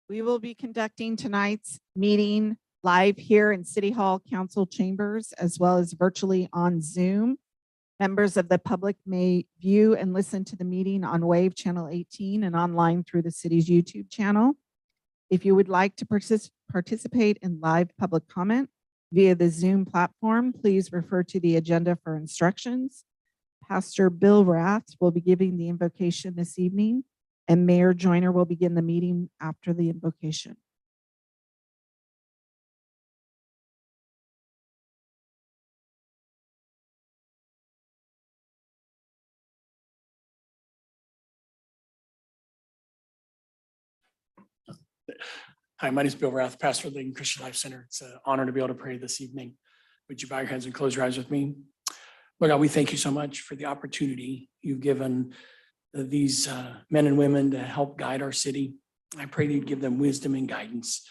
We will be conducting tonight's meeting live here in City Hall Council chambers, as well as virtually on Zoom. Members of the public may view and listen to the meeting on Wave Channel 18 and online through the city's YouTube channel. If you would like to participate in live public comment via the Zoom platform, please refer to the agenda for instructions. Pastor Bill Rath will be giving the invocation this evening, and Mayor Joyner will begin the meeting after the invocation. Hi, my name is Bill Rath, pastor of the Lincoln Christian Life Center. It's an honor to be able to pray this evening. Would you bow your heads and close your eyes with me? Lord God, we thank you so much for the opportunity you've given these men and women to help guide our city. I pray that you'd give them wisdom and guidance,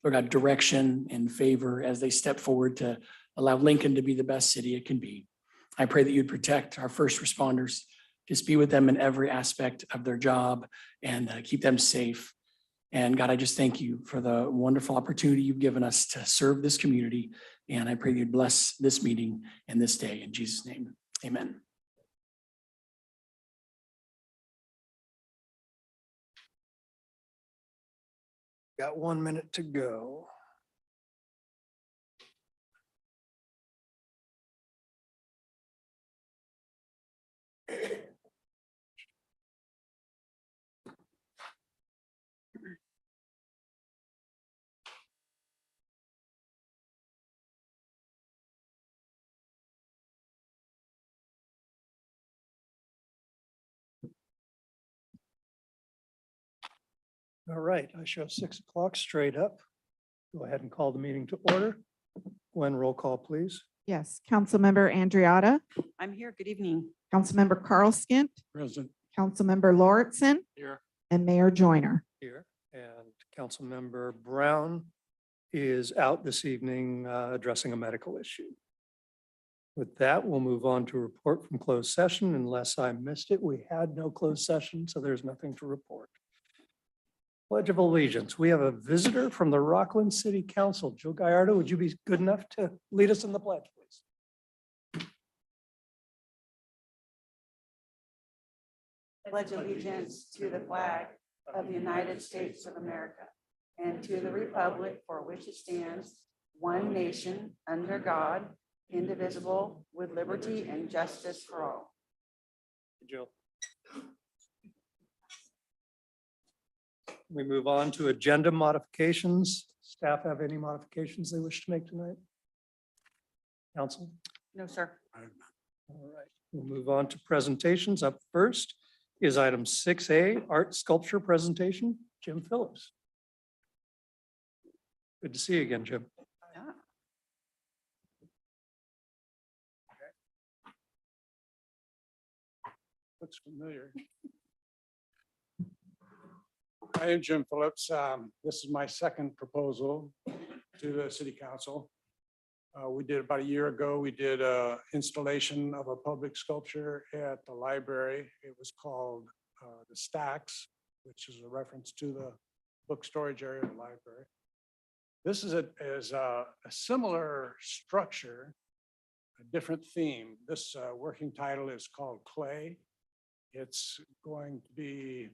Lord God, direction and favor as they step forward to allow Lincoln to be the best city it can be. I pray that you'd protect our first responders, just be with them in every aspect of their job and keep them safe. And God, I just thank you for the wonderful opportunity you've given us to serve this community. And I pray that you'd bless this meeting and this day in Jesus' name. Amen. Got 1 minute to go. All right, I show 6 o'clock straight up. Go ahead and call the meeting to order. Gwen, roll call, please. Yes, Councilmember Andriotta, I'm here. Good evening. Councilmember Carl Skint, Present. Councilmember Lauritsen, Here. and Mayor Joyner. Here, and Councilmember Brown is out this evening addressing a medical issue. With that, we'll move on to report from closed session. Unless I missed it, we had no closed session, so there's nothing to report. Pledge of Allegiance. We have a visitor from the Rockland City Council. Joe Gallardo, would you be good enough to lead us in the pledge, please? Pledge allegiance to the flag of the United States of America and to the republic for which it stands, one nation, under God, indivisible, with liberty and justice for all. Jill. We move on to agenda modifications. Staff have any modifications they wish to make tonight? Council? No, sir. All right, we'll move on to presentations. Up first is item 6A, art sculpture presentation, Jim Phillips. Good to see you again, Jim. Yeah. Looks familiar. I am Jim Phillips. This is my second proposal to the city council. We did about a year ago, we did an installation of a public sculpture at the library. It was called the Stacks, which is a reference to the book storage area of the library. This is a similar structure, a different theme. This working title is called Clay. It's going to be,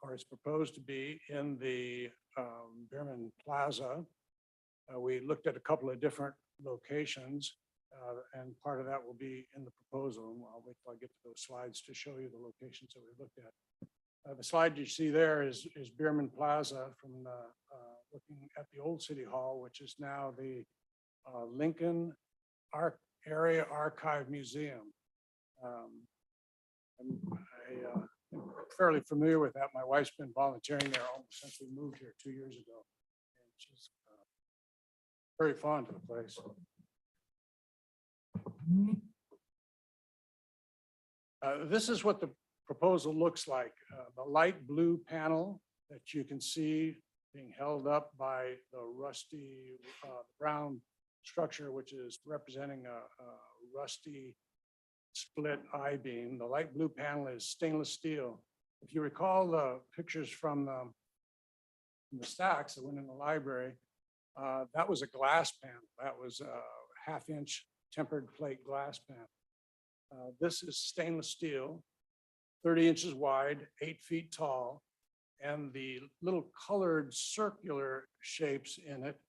or it's proposed to be in the Bierman Plaza. We looked at a couple of different locations, and part of that will be in the proposal. And I'll wait till I get to those slides to show you the locations that we looked at. The slide you see there is Bierman Plaza from looking at the old City Hall, which is now the Lincoln Area Archive Museum. I'm fairly familiar with that. My wife's been volunteering there almost since we moved here 2 years ago. And she's very fond of the place. This is what the proposal looks like. The light blue panel that you can see being held up by the rusty brown structure, which is representing a rusty split I-beam. The light blue panel is stainless steel. If you recall the pictures from the in the stacks that went in the library, that was a glass panel. That was a 1/2-inch tempered plate glass panel. This is stainless steel, 30 inches wide, 8 feet tall, and the little colored circular shapes in it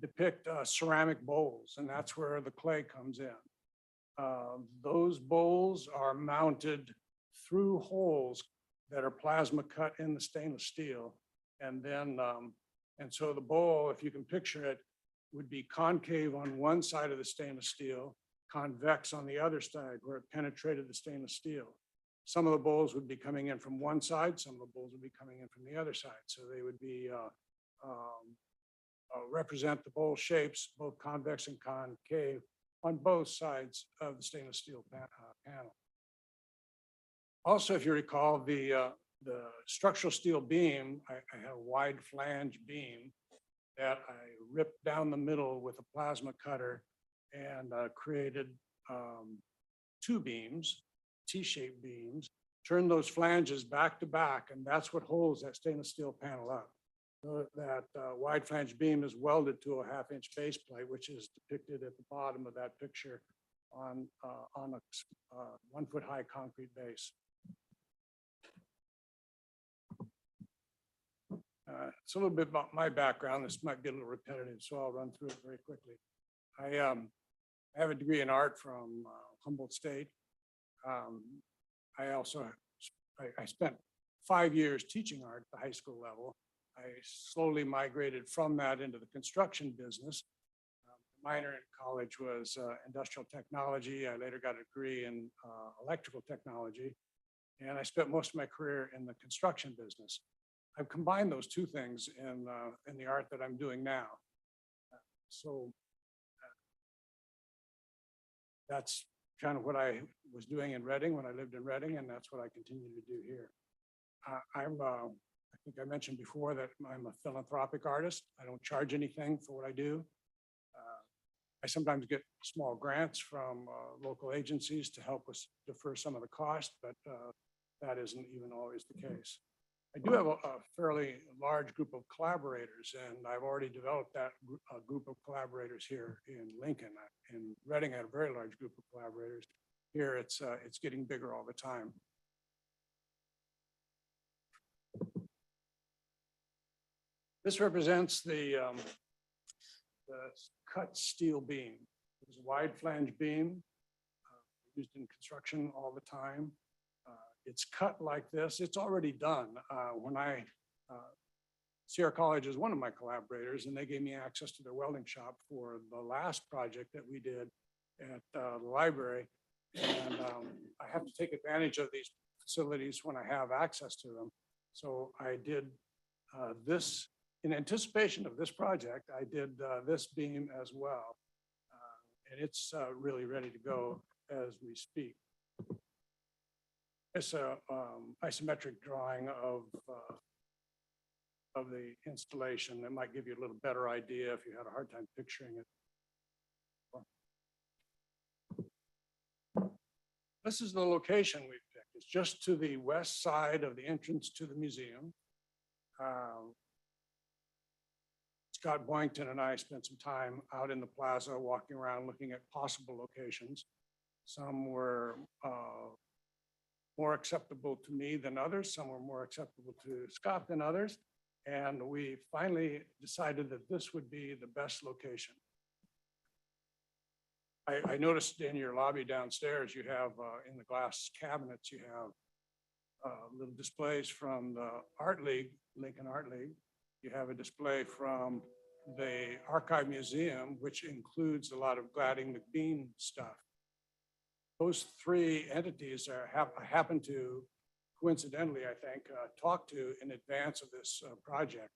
depict ceramic bowls, and that's where the clay comes in. Those bowls are mounted through holes that are plasma cut in the stainless steel. And then, and so the bowl, if you can picture it, would be concave on one side of the stainless steel, convex on the other side where it penetrated the stainless steel. Some of the bowls would be coming in from one side, some of the bowls would be coming in from the other side. So they would be represent the bowl shapes, both convex and concave, on both sides of the stainless steel panel. Also, if you recall, the structural steel beam, I had a wide flange beam that I ripped down the middle with a plasma cutter and created 2 beams, T-shaped beams, turned those flanges back to back, and that's what holds that stainless steel panel up. So that wide flange beam is welded to a 1/2-inch base plate, which is depicted at the bottom of that picture on a 1-foot-high concrete base. It's a little bit about my background. This might be a little repetitive, so I'll run through it very quickly. I have a degree in art from Humboldt State. I also, I spent 5 years teaching art at the high school level. I slowly migrated from that into the construction business. Minor in college was industrial technology. I later got a degree in electrical technology, and I spent most of my career in the construction business. I've combined those 2 things in the art that I'm doing now. That's kind of what I was doing in Reading when I lived in Reading, and that's what I continue to do here. I think I mentioned before that I'm a philanthropic artist. I don't charge anything for what I do. I sometimes get small grants from local agencies to help us defer some of the cost, but that isn't even always the case. I do have a fairly large group of collaborators, and I've already developed that group of collaborators here in Lincoln. In Reading, I had a very large group of collaborators. Here, it's getting bigger all the time. This represents the cut steel beam. It's a wide flange beam used in construction all the time. It's cut like this. It's already done. Sierra College is one of my collaborators, and they gave me access to their welding shop for the last project that we did at the library. And I have to take advantage of these facilities when I have access to them. So I did this, in anticipation of this project, I did this beam as well. And it's really ready to go as we speak. It's a isometric drawing of the installation that might give you a little better idea if you had a hard time picturing it. This is the location we've picked. It's just to the west side of the entrance to the museum. Scott Boynton and I spent some time out in the plaza, walking around, looking at possible locations. Some were more acceptable to me than others. Some were more acceptable to Scott than others. And we finally decided that this would be the best location. I noticed in your lobby downstairs, you have in the glass cabinets, you have little displays from the Art League, Lincoln Art League. You have a display from the Archive Museum, which includes a lot of Gladding McBean stuff. Those 3 entities happen to, coincidentally, I think, talk to in advance of this project.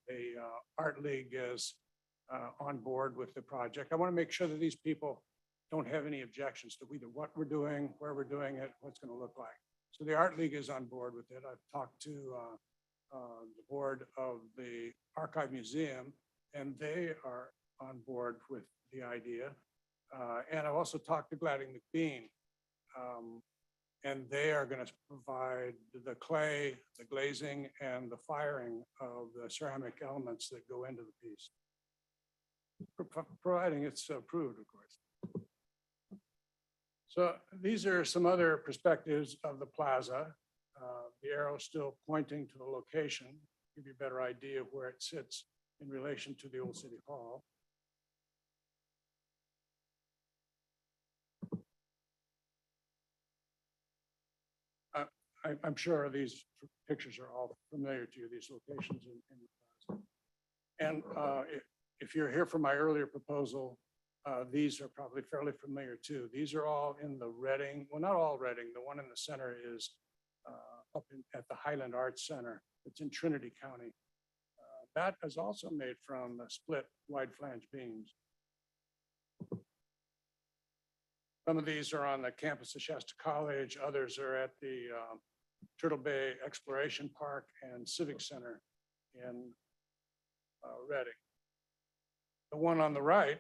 The Art League is on board with the project. I want to make sure that these people don't have any objections to either what we're doing, where we're doing it, what's going to look like. So the Art League is on board with it. I've talked to the board of the Archive Museum, and they are on board with the idea. And I've also talked to Gladding McBean. And they are going to provide the clay, the glazing, and the firing of the ceramic elements that go into the piece. Providing it's approved, of course. So these are some other perspectives of the plaza. The arrow still pointing to the location, give you a better idea of where it sits in relation to the old city hall. I'm sure these pictures are all familiar to you, these locations in the plaza. And if you're here for my earlier proposal, these are probably fairly familiar too. These are all in the Reading, well, not all Reading. The one in the center is up at the Highland Arts Center. It's in Trinity County. That is also made from split wide flange beams. Some of these are on the campus of Shasta College. Others are at the Turtle Bay Exploration Park and Civic Center in Reading. The one on the right,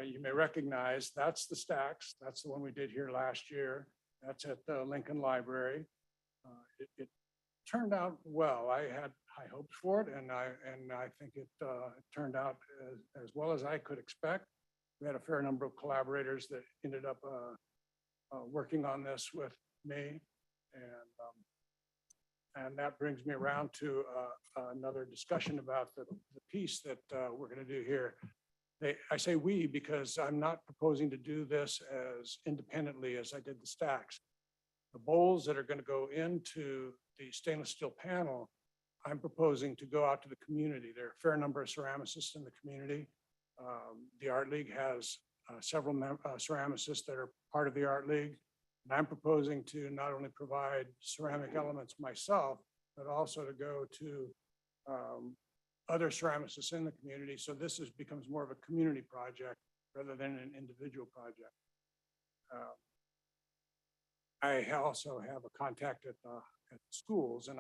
you may recognize, that's the stacks. That's the one we did here last year. That's at the Lincoln Library. It turned out well. I had high hopes for it, and I think it turned out as well as I could expect. We had a fair number of collaborators that ended up working on this with me, and that brings me around to another discussion about the piece that we're going to do here. I say we because I'm not proposing to do this as independently as I did the stacks. The bowls that are going to go into the stainless steel panel, I'm proposing to go out to the community. There are a fair number of ceramicists in the community. The Art League has several ceramicists that are part of the Art League. And I'm proposing to not only provide ceramic elements myself, but also to go to other ceramicists in the community. So this becomes more of a community project rather than an individual project. I also have a contact at the schools, and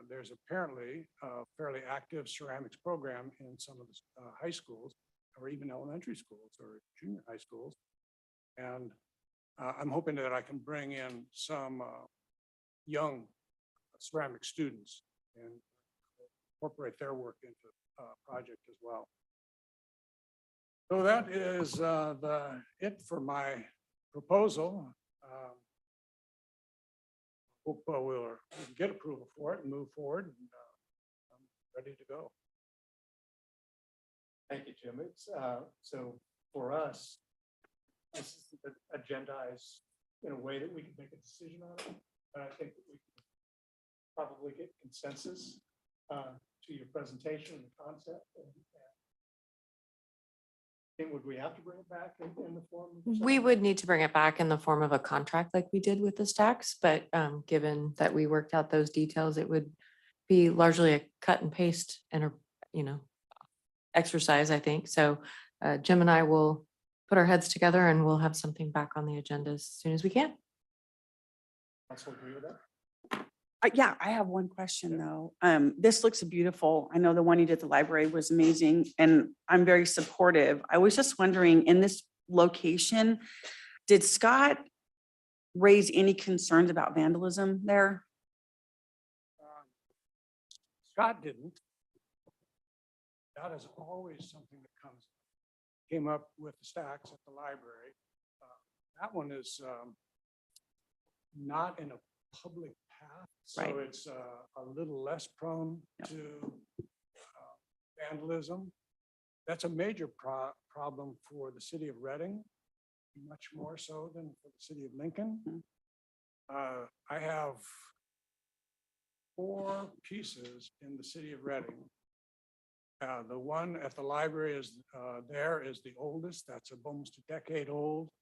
there's apparently a fairly active ceramics program in some of the high schools, or even elementary schools or junior high schools. And I'm hoping that I can bring in some young ceramic students and incorporate their work into the project as well. So that is it for my proposal. Hope we'll get approval for it and move forward. And, I'm ready to go. Thank you, Jim. It's so for us, this is agendized in a way that we can make a decision on it. But I think that we can probably get consensus to your presentation and the concept. And would we have to bring it back in the form? We would need to bring it back in the form of a contract like we did with the stacks, but given that we worked out those details, it would be largely a cut and paste and exercise, I think. So Jim and I will put our heads together and we'll have something back on the agenda as soon as we can. Council agree with that? Yeah, I have one question though. This looks beautiful. I know the one you did at the library was amazing and I'm very supportive. I was just wondering, in this location, did Scott raise any concerns about vandalism there? Scott didn't. That is always something that came up with the stacks at the library. That one is not in a public path, so Right. it's a little less prone to vandalism. That's a major problem for the city of Reading, much more so than for the city of Lincoln. I have 4 pieces in the city of Reading. The one at the library is the oldest. That's almost a decade old.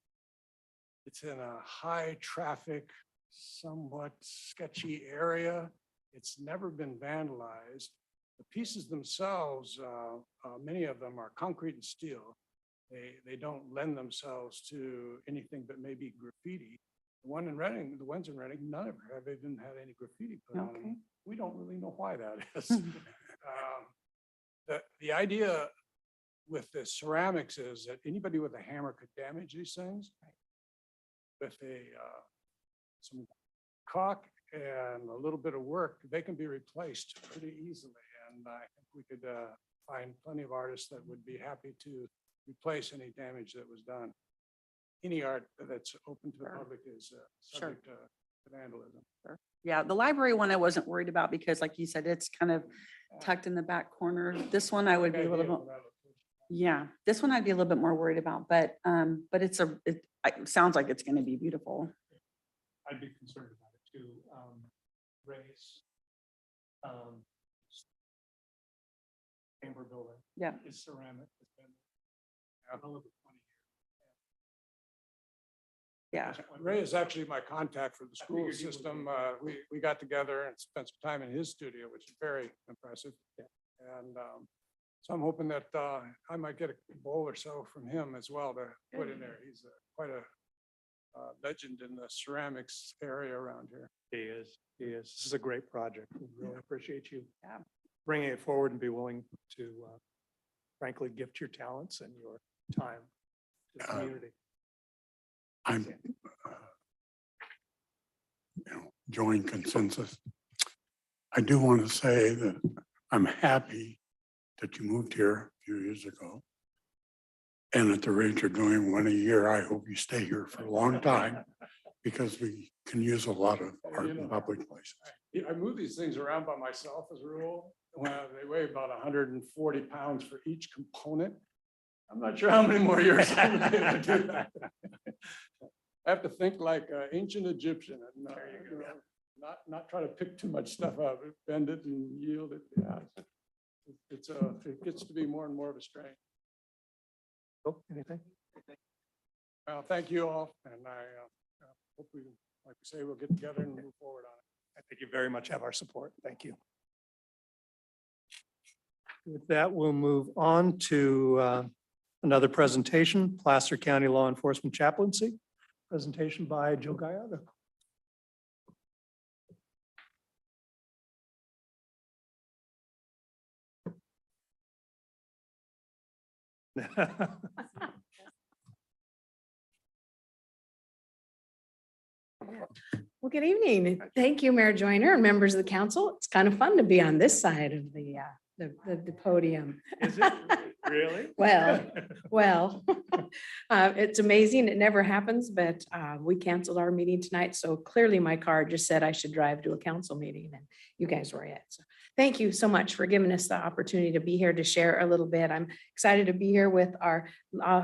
It's in a high traffic, somewhat sketchy area. It's never been vandalized. The pieces themselves, many of them are concrete and steel. They don't lend themselves to anything but maybe graffiti. The ones in Reading, none of them have even had any graffiti put on Okay. them. We don't really know why that is. The idea with the ceramics is that anybody with a hammer could damage these things. With some caulk and a little bit of work, they can be replaced pretty easily. And I think we could find plenty of artists that would be happy to replace any damage that was done. Any art that's open to the Sure. public is Sure. subject to vandalism. Yeah, the library one I wasn't worried about because like you said, it's kind of tucked in the back corner. This one I would be a little bit, yeah, this one I'd be a little bit more worried about, but it sounds like it's gonna be beautiful. I'd be concerned about it too. Race. Chamber building. Yeah. Is ceramic. It's been well over 20 Yeah, Ray is actually my contact for the school figured you would system. We got together and spent some time in his studio, which is very impressive. And so I'm hoping that I might get a bowl or so from him as well to put in there. He's quite a legend in the ceramics area around here. He is. This is a great project. We really appreciate you Yeah. bringing it forward and be willing to frankly gift your talents and your time to the community. I'm, join consensus. I do want to say that I'm happy that you moved here a few years ago. And at the rate you're doing one a year, I hope you stay here for a long time because we can use a lot of art in public places. I move these things around by myself as a rule. They weigh about 140 pounds for each component. I'm not sure how many more years I'm gonna be able to do that. I have to think like ancient Egyptian and not try to pick too much stuff up, bend it and yield it. Yeah, it gets to be more and more of a strain. Oh, anything? Well, thank you all, and I hope we, like we say, we'll get together and move forward on it. I think you very much have our support. Thank you. With that, we'll move on to another presentation, Placer County Law Enforcement Chaplaincy. Presentation by Joe Gallardo. Well, good evening. Thank you, Mayor Joyner and members of the council. It's kind of fun to be on this side of the podium. Is it really? Well, it's amazing. It never happens, but we canceled our meeting tonight. So clearly my card just said I should drive to a council meeting and you guys were it. So thank you so much for giving us the opportunity to be here to share a little bit. I'm excited to be here with our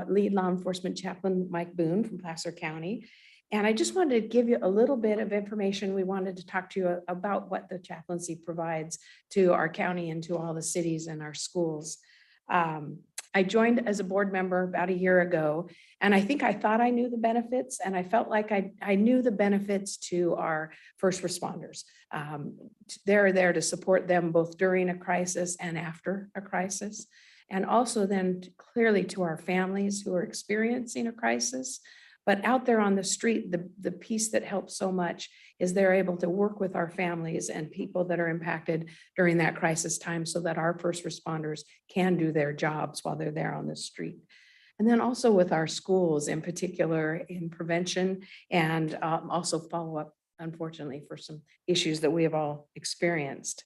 lead law enforcement chaplain, Mike Boone from Placer County. And I just wanted to give you a little bit of information. We wanted to talk to you about what the chaplaincy provides to our county and to all the cities and our schools. I joined as a board member about a year ago, and I think I thought I knew the benefits, and I felt like I knew the benefits to our first responders. They're there to support them both during a crisis and after a crisis, and also then clearly to our families who are experiencing a crisis. But out there on the street, the piece that helps so much is they're able to work with our families and people that are impacted during that crisis time so that our first responders can do their jobs while they're there on the street. And then also with our schools in particular in prevention and also follow up, unfortunately, for some issues that we have all experienced.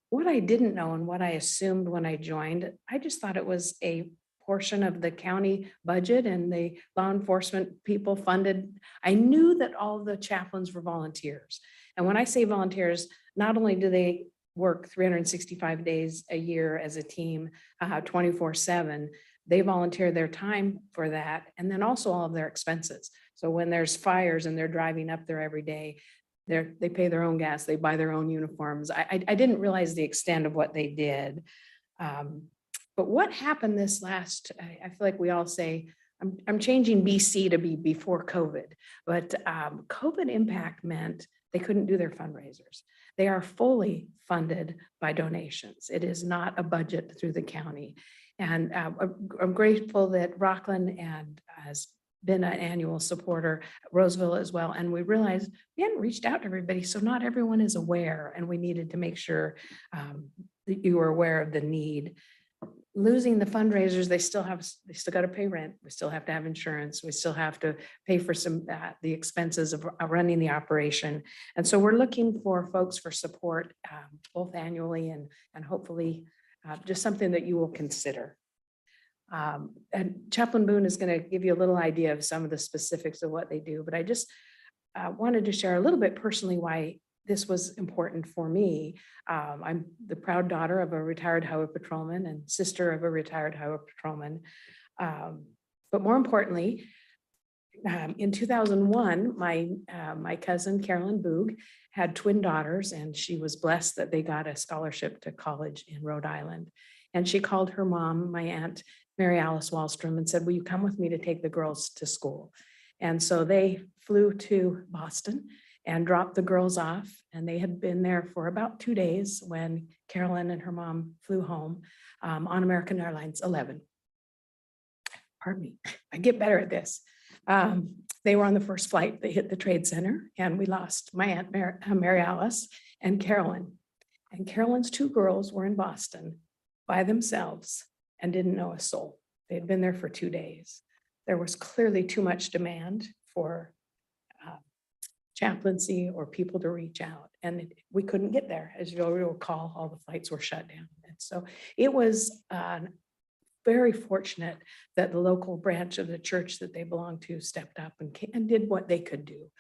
What I didn't know and what I assumed when I joined, I just thought it was a portion of the county budget and the law enforcement people funded. I knew that all the chaplains were volunteers. And when I say volunteers, not only do they work 365 days a year as a team, 24/7, they volunteer their time for that. And then also all of their expenses. So when there's fires and they're driving up there every day, they pay their own gas, they buy their own uniforms. I didn't realize the extent of what they did. But what happened this last, I feel like we all say, I'm changing BC to be before COVID, but COVID impact meant they couldn't do their fundraisers. They are fully funded by donations. It is not a budget through the county. And I'm grateful that Rockland has been an annual supporter, Roseville as well. And we realized we hadn't reached out to everybody, so not everyone is aware, and we needed to make sure that you were aware of the need. losing the fundraisers, they still got to pay rent. We still have to have insurance. We still have to pay for the expenses of running the operation. And so we're looking for folks for support, both annually and hopefully just something that you will consider. And Chaplain Boone is going to give you a little idea of some of the specifics of what they do, but I just wanted to share a little bit personally why this was important for me. I'm the proud daughter of a retired highway patrolman and sister of a retired highway patrolman. But more importantly, in 2001, my cousin Carolyn Boog had twin daughters, and she was blessed that they got a scholarship to college in Rhode Island. And she called her mom, my aunt, Mary Alice Wallstrom, and said, "Will you come with me to take the girls to school?" And so they flew to Boston and dropped the girls off. And they had been there for about 2 days when Carolyn and her mom flew home on American Airlines 11. Pardon me, I get better at this. They were on the first flight. They hit the Trade Center, and we lost my aunt Mary Alice and Carolyn. And Carolyn's two girls were in Boston by themselves and didn't know a soul. They had been there for 2 days. There was clearly too much demand for chaplaincy or people to reach out, and we couldn't get there. As you'll recall, all the flights were shut down. And so it was very fortunate that the local branch of the church that they belonged to stepped up and did what they could do.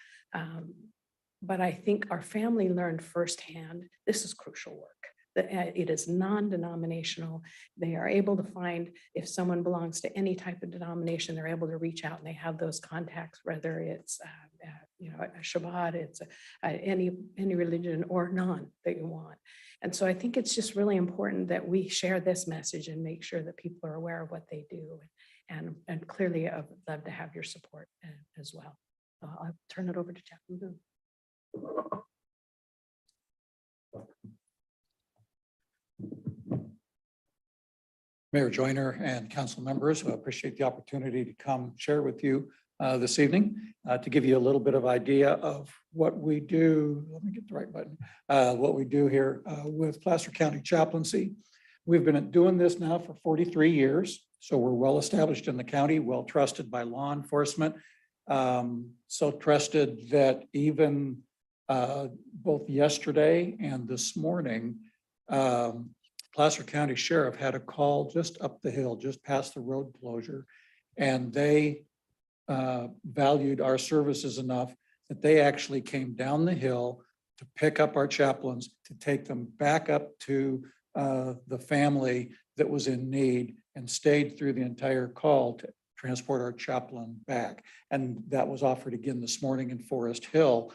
But I think our family learned firsthand, this is crucial work. That it is non-denominational. They are able to find, if someone belongs to any type of denomination, they're able to reach out and they have those contacts, whether it's a Shabbat, it's any religion or none that you want. And so I think it's just really important that we share this message and make sure that people are aware of what they do. And clearly I would love to have your support as well. I'll turn it over to Chaplain Boone. Mayor Joyner and council members, I appreciate the opportunity to come share with you this evening to give you a little bit of idea of what we do. Let me get the right button. What we do here with Placer County Chaplaincy. We've been doing this now for 43 years. So we're well established in the county, well trusted by law enforcement. So trusted that even both yesterday and this morning, Placer County Sheriff had a call just up the hill, just past the road closure. And they valued our services enough that they actually came down the hill to pick up our chaplains, to take them back up to the family that was in need, and stayed through the entire call to transport our chaplain back. And that was offered again this morning in Forest Hill.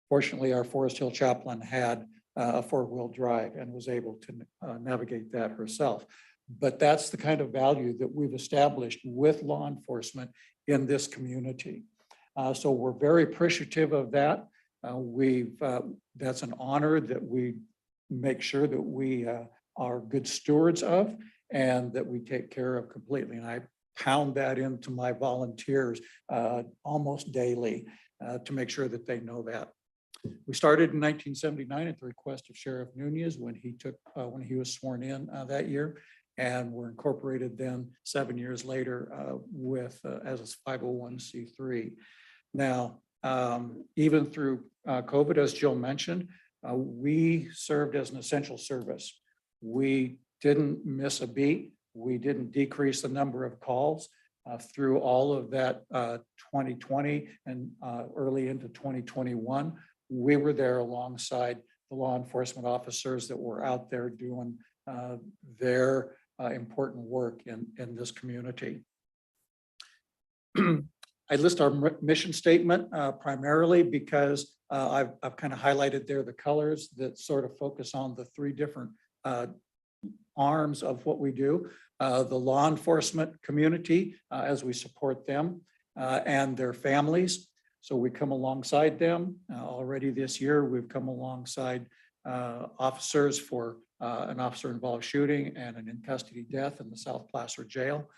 Fortunately, our Forest Hill chaplain had a four-wheel drive and was able to navigate that herself. But that's the kind of value that we've established with law enforcement in this community. So we're very appreciative of that. That's an honor that we make sure that we are good stewards of and that we take care of completely. And I pound that into my volunteers almost daily to make sure that they know that. We started in 1979 at the request of Sheriff Nunez when he was sworn in that year, and were incorporated then 7 years later as a 501c3. Now, even through COVID, as Jill mentioned, we served as an essential service. We didn't miss a beat. We didn't decrease the number of calls through all of that 2020 and early into 2021. We were there alongside the law enforcement officers that were out there doing their important work in this community. I list our mission statement primarily because I've kind of highlighted there the colors that sort of focus on the three different arms of what we do. The law enforcement community as we support them and their families. So we come alongside them. Already this year, we've come alongside officers for an officer-involved shooting and an in-custody death in the South Placer Jail,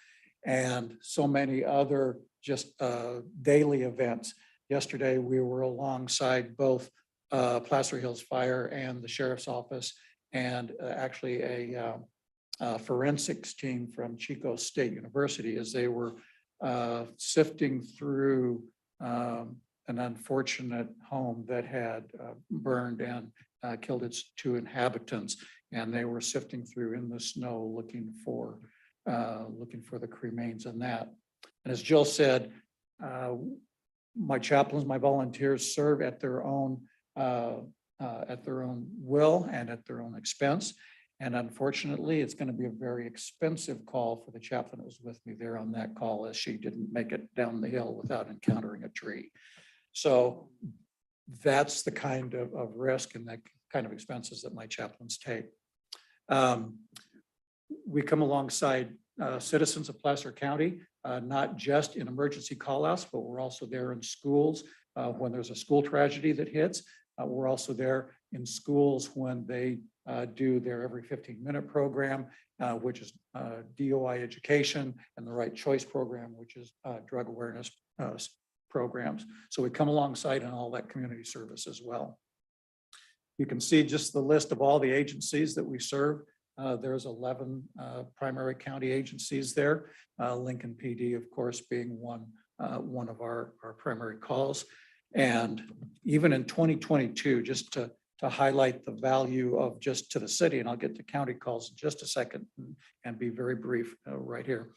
and so many other just daily events. Yesterday, we were alongside both Placer Hills Fire and the Sheriff's Office, and actually a forensics team from Chico State University as they were sifting through an unfortunate home that had burned and killed its 2 inhabitants. And they were sifting through in the snow looking for the cremains in that. And as Jill said, my chaplains, my volunteers serve at their own will and at their own expense. And unfortunately, it's going to be a very expensive call for the chaplain that was with me there on that call, as she didn't make it down the hill without encountering a tree. So that's the kind of risk and the kind of expenses that my chaplains take. We come alongside citizens of Placer County, not just in emergency callouts, but we're also there in schools when there's a school tragedy that hits. We're also there in schools when they do their every 15-minute program, which is DOI education, and the Right Choice program, which is drug awareness programs. So we come alongside in all that community service as well. You can see just the list of all the agencies that we serve. There's 11 primary county agencies there. Lincoln PD, of course, being one of our primary calls. And even in 2022, just to highlight the value of just to the city, and I'll get to county calls in just a second and be very brief right here.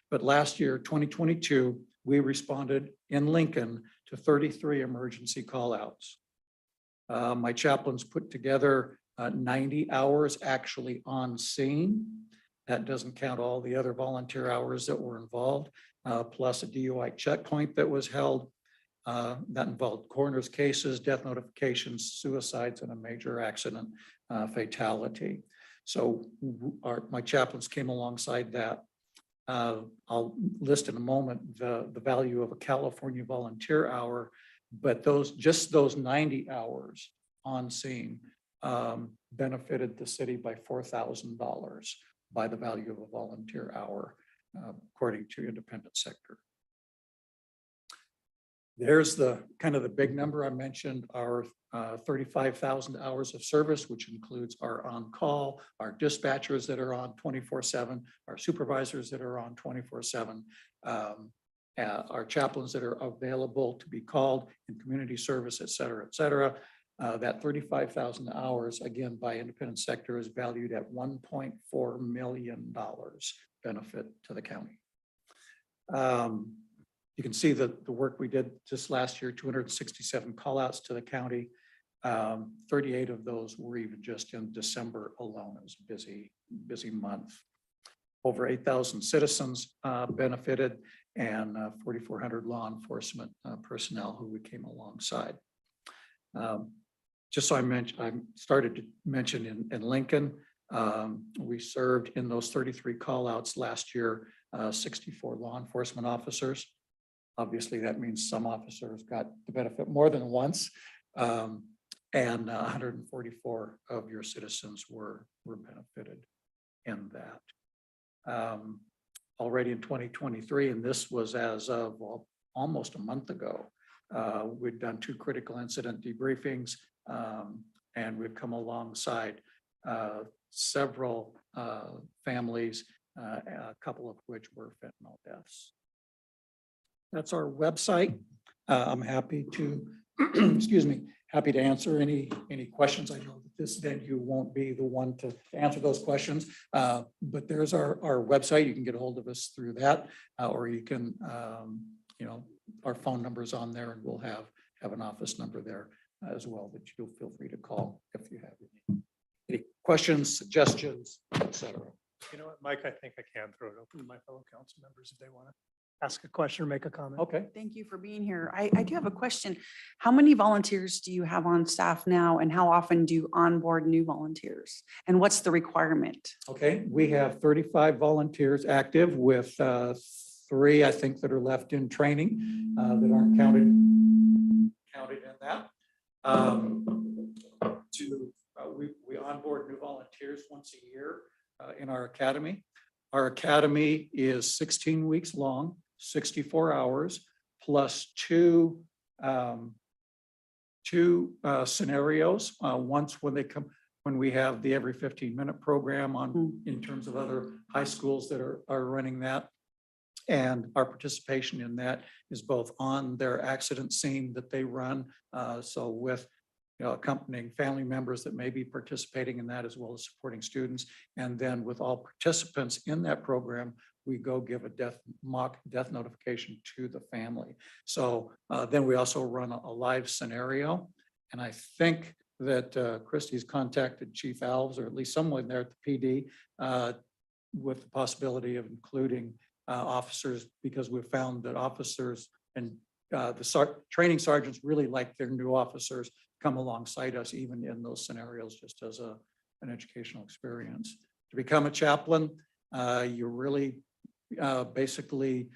But last year, 2022, we responded in Lincoln to 33 emergency callouts. My chaplains put together 90 hours actually on scene. That doesn't count all the other volunteer hours that were involved, plus a DUI checkpoint that was held. That involved coroner's cases, death notifications, suicides, and a major accident fatality. So my chaplains came alongside that. I'll list in a moment the value of a California volunteer hour, but just those 90 hours on scene benefited the city by $4,000 by the value of a volunteer hour, according to independent sector. There's the kind of the big number I mentioned, our 35,000 hours of service, which includes our on-call, our dispatchers that are on 24/7, our supervisors that are on 24/7, our chaplains that are available to be called in community service, et cetera, et cetera. That 35,000 hours, again, by independent sector is valued at $1.4 million benefit to the county. You can see the work we did just last year, 267 callouts to the county. 38 of those were even just in December alone. It was a busy month. Over 8,000 citizens benefited, and 4,400 law enforcement personnel who we came alongside. Just so I started to mention in Lincoln, we served in those 33 callouts last year, 64 law enforcement officers. Obviously, that means some officers got the benefit more than once, and 144 of your citizens were benefited in that. Already in 2023, and this was as of almost a month ago, we'd done 2 critical incident debriefings, and we've come alongside several families, a couple of which were fentanyl deaths. That's our website. I'm happy to, excuse me, happy to answer any questions. I know that this venue won't be the one to answer those questions, but there's our website. You can get a hold of us through that, or you can, our phone number's on there, and we'll have an office number there as well that you'll feel free to call if you have any questions, suggestions, etc. You know what, Mike, I think I can throw it open to my fellow council members if they want to ask a question or make a comment. Okay. Thank you for being here. I do have a question. How many volunteers do you have on staff now, and how often do you onboard new volunteers? And what's the requirement? Okay, we have 35 volunteers active with 3, I think, that are left in training that aren't counted in that. We onboard new volunteers once a year in our academy. Our academy is 16 weeks long, 64 hours, plus two scenarios. Once when they come, when we have the every 15-minute program on, in terms of other high schools that are running that. And our participation in that is both on their accident scene that they run. So with accompanying family members that may be participating in that, as well as supporting students. And then with all participants in that program, we go give a mock death notification to the family. So then we also run a live scenario. And I think that Christie's contacted Chief Alves, or at least someone there at the PD, with the possibility of including officers, because we've found that officers and the training sergeants really like their new officers come alongside us, even in those scenarios, just as an educational experience. To become a chaplain, you really basically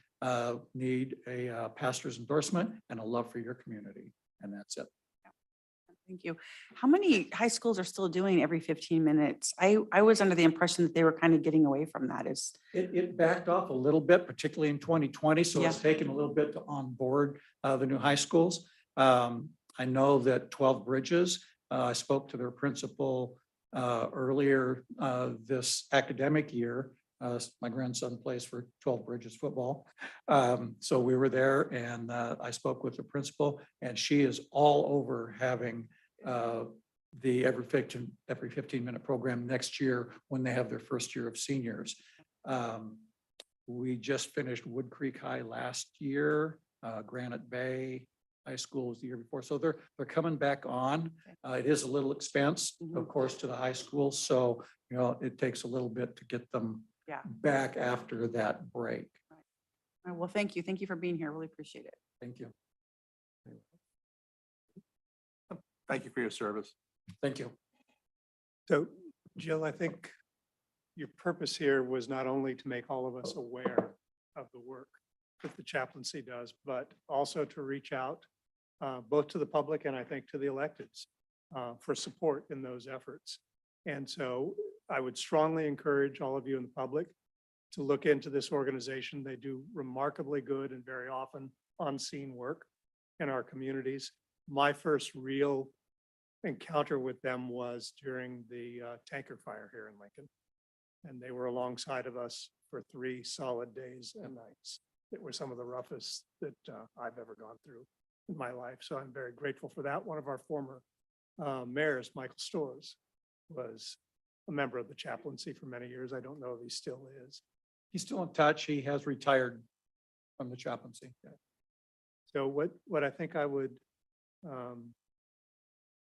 need a pastor's endorsement and a love for your community, and that's it. Thank you. How many high schools are still doing every 15 minutes? I was under the impression that they were kind of getting away from that. It backed off a little bit, particularly in 2020, so it's taken a little bit to onboard the new high schools. I know that 12 Bridges, I spoke to their principal earlier this academic year. My grandson plays for 12 Bridges football. So we were there, and I spoke with the principal, and she is all over having the every 15-minute program next year when they have their first year of seniors. We just finished Wood Creek High last year. Granite Bay High School was the year before. So they're coming back on. It is a little expense, of course, to the high schools. So, it takes a little bit to get them back after that break. Well, thank you. Thank you for being here. Really appreciate it. Thank you. Thank you for your service. Thank you. So Jill, I think your purpose here was not only to make all of us aware of the work that the chaplaincy does, but also to reach out both to the public and I think to the electeds for support in those efforts. And so I would strongly encourage all of you in the public to look into this organization. They do remarkably good and very often unseen work in our communities. My first real encounter with them was during the tanker fire here in Lincoln. And they were alongside of us for 3 solid days and nights. It were some of the roughest that I've ever gone through in my life. So I'm very grateful for that. One of our former mayors, Michael Storrs, was a member of the chaplaincy for many years. I don't know if he still is. He's still in touch. He has retired from the chaplaincy. So what I think I would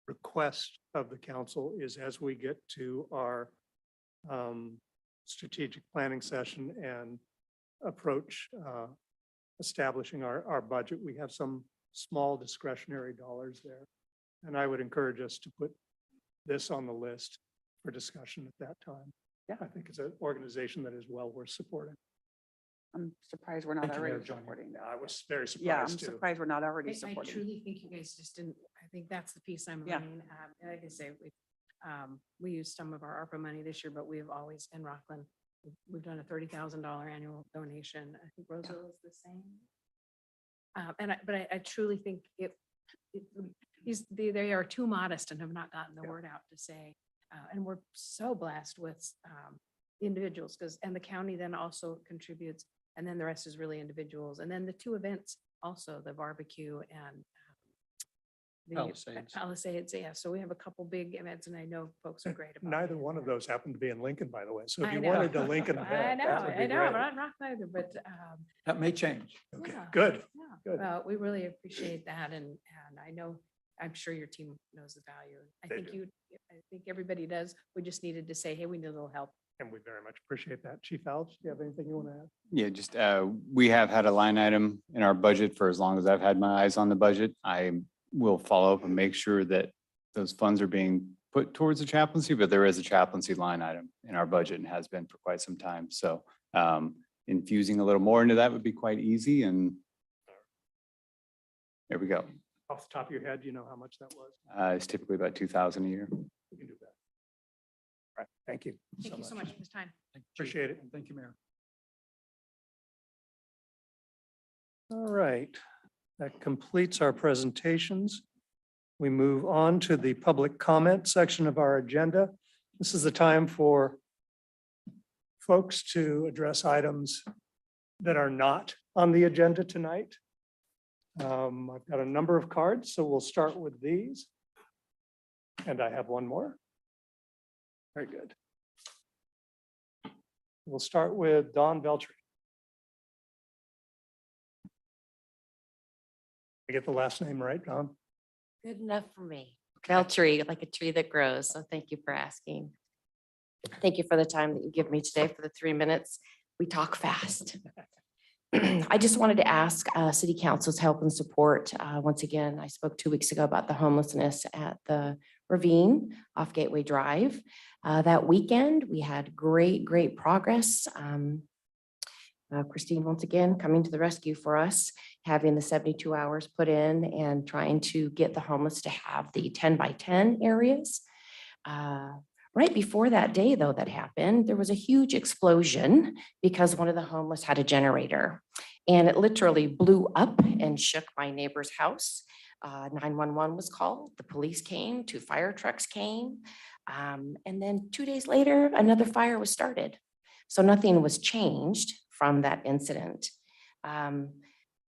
request of the council is, as we get to our strategic planning session and approach establishing our budget, we have some small discretionary dollars there. And I would encourage us to put this on the list for discussion at that time. Yeah. I think it's an organization that is well worth supporting. I'm surprised we're not Thank you, Mayor already Johnny. supporting that. I was very Yeah, I'm surprised too. surprised we're not already I supporting. truly think you guys just didn't, I think that's the piece I'm Yeah. learning. Like I say, we used some of our ARPA money this year, but we've always, in Rockland, we've done a $30,000 annual donation. I think Roseville is the same. But I truly think they are too modest and have not gotten the word out to say, and we're so blessed with individuals and the county then also contributes, and then the rest is really individuals. And then the 2 events also, the barbecue and the Palisades. Yeah. So we have a couple big events, and I know folks are great about it. Neither one of those happened to be in Lincoln, by the way. So if I you know. wanted to Lincoln. I know, but I'm not either, but That may change. Okay, yeah. good. yeah. Good. Well, we really appreciate that. And I know, I'm sure your team knows the value. I think everybody does. We just needed to say, hey, we need a little help. And we very much appreciate that. Chief Alves, do you have anything you want to add? Yeah, just we have had a line item in our budget for as long as I've had my eyes on the budget. I will follow up and make sure that those funds are being put towards the chaplaincy, but there is a chaplaincy line item in our budget and has been for quite some time. So infusing a little more into that would be quite easy. And there we go. Off the top of your head, do you know how much that was? It's typically about 2,000 a year. We can do that. All right, thank you. Thank you so much for this time. Appreciate it. And thank you, Mayor. All right, that completes our presentations. We move on to the public comment section of our agenda. This is the time for folks to address items that are not on the agenda tonight. I've got a number of cards, so we'll start with these. And I have one more. Very good. We'll start with Don Beltry. I get the last name right, Don? Good enough for me. Beltree, like a tree that grows. So thank you for asking. Thank you for the time that you give me today for the 3 minutes. We talk fast. I just wanted to ask City Council's help and support. Once again, I spoke 2 weeks ago about the homelessness at the Ravine off Gateway Drive. That weekend, we had great progress. Christine, once again, coming to the rescue for us, having the 72 hours put in and trying to get the homeless to have the 10 by 10 areas. Right before that day, though, that happened, there was a huge explosion because one of the homeless had a generator and it literally blew up and shook my neighbor's house. 911 was called, the police came, 2 fire trucks came. And then 2 days later, another fire was started. So nothing was changed from that incident.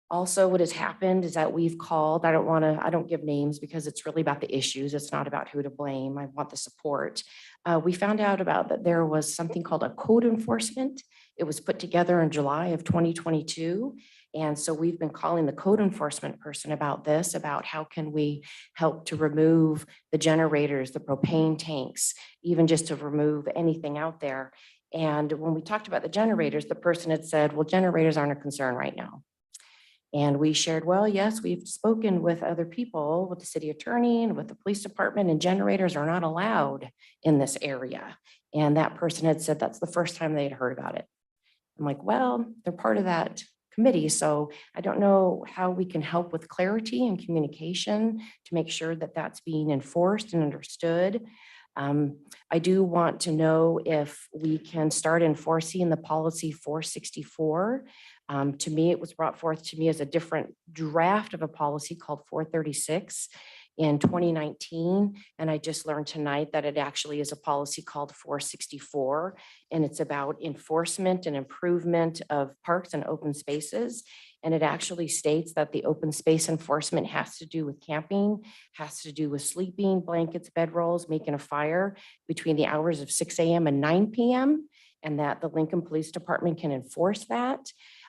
Also, what has happened is that we've called, I don't give names because it's really about the issues. It's not about who to blame. I want the support. We found out about that there was something called a code enforcement. It was put together in July of 2022. And so we've been calling the code enforcement person about this, about how can we help to remove the generators, the propane tanks, even just to remove anything out there. And when we talked about the generators, the person had said, well, generators aren't a concern right now. And we shared, well, yes, we've spoken with other people, with the city attorney and with the police department, and generators are not allowed in this area. And that person had said that's the first time they had heard about it. I'm like, well, they're part of that committee. So I don't know how we can help with clarity and communication to make sure that that's being enforced and understood. I do want to know if we can start enforcing the policy 464. To me, it was brought forth to me as a different draft of a policy called 436 in 2019. And I just learned tonight that it actually is a policy called 464. And it's about enforcement and improvement of parks and open spaces. And it actually states that the open space enforcement has to do with camping, has to do with sleeping, blankets, bedrolls, making a fire between the hours of 6 a.m. and 9 p.m. and that the Lincoln Police Department can enforce that.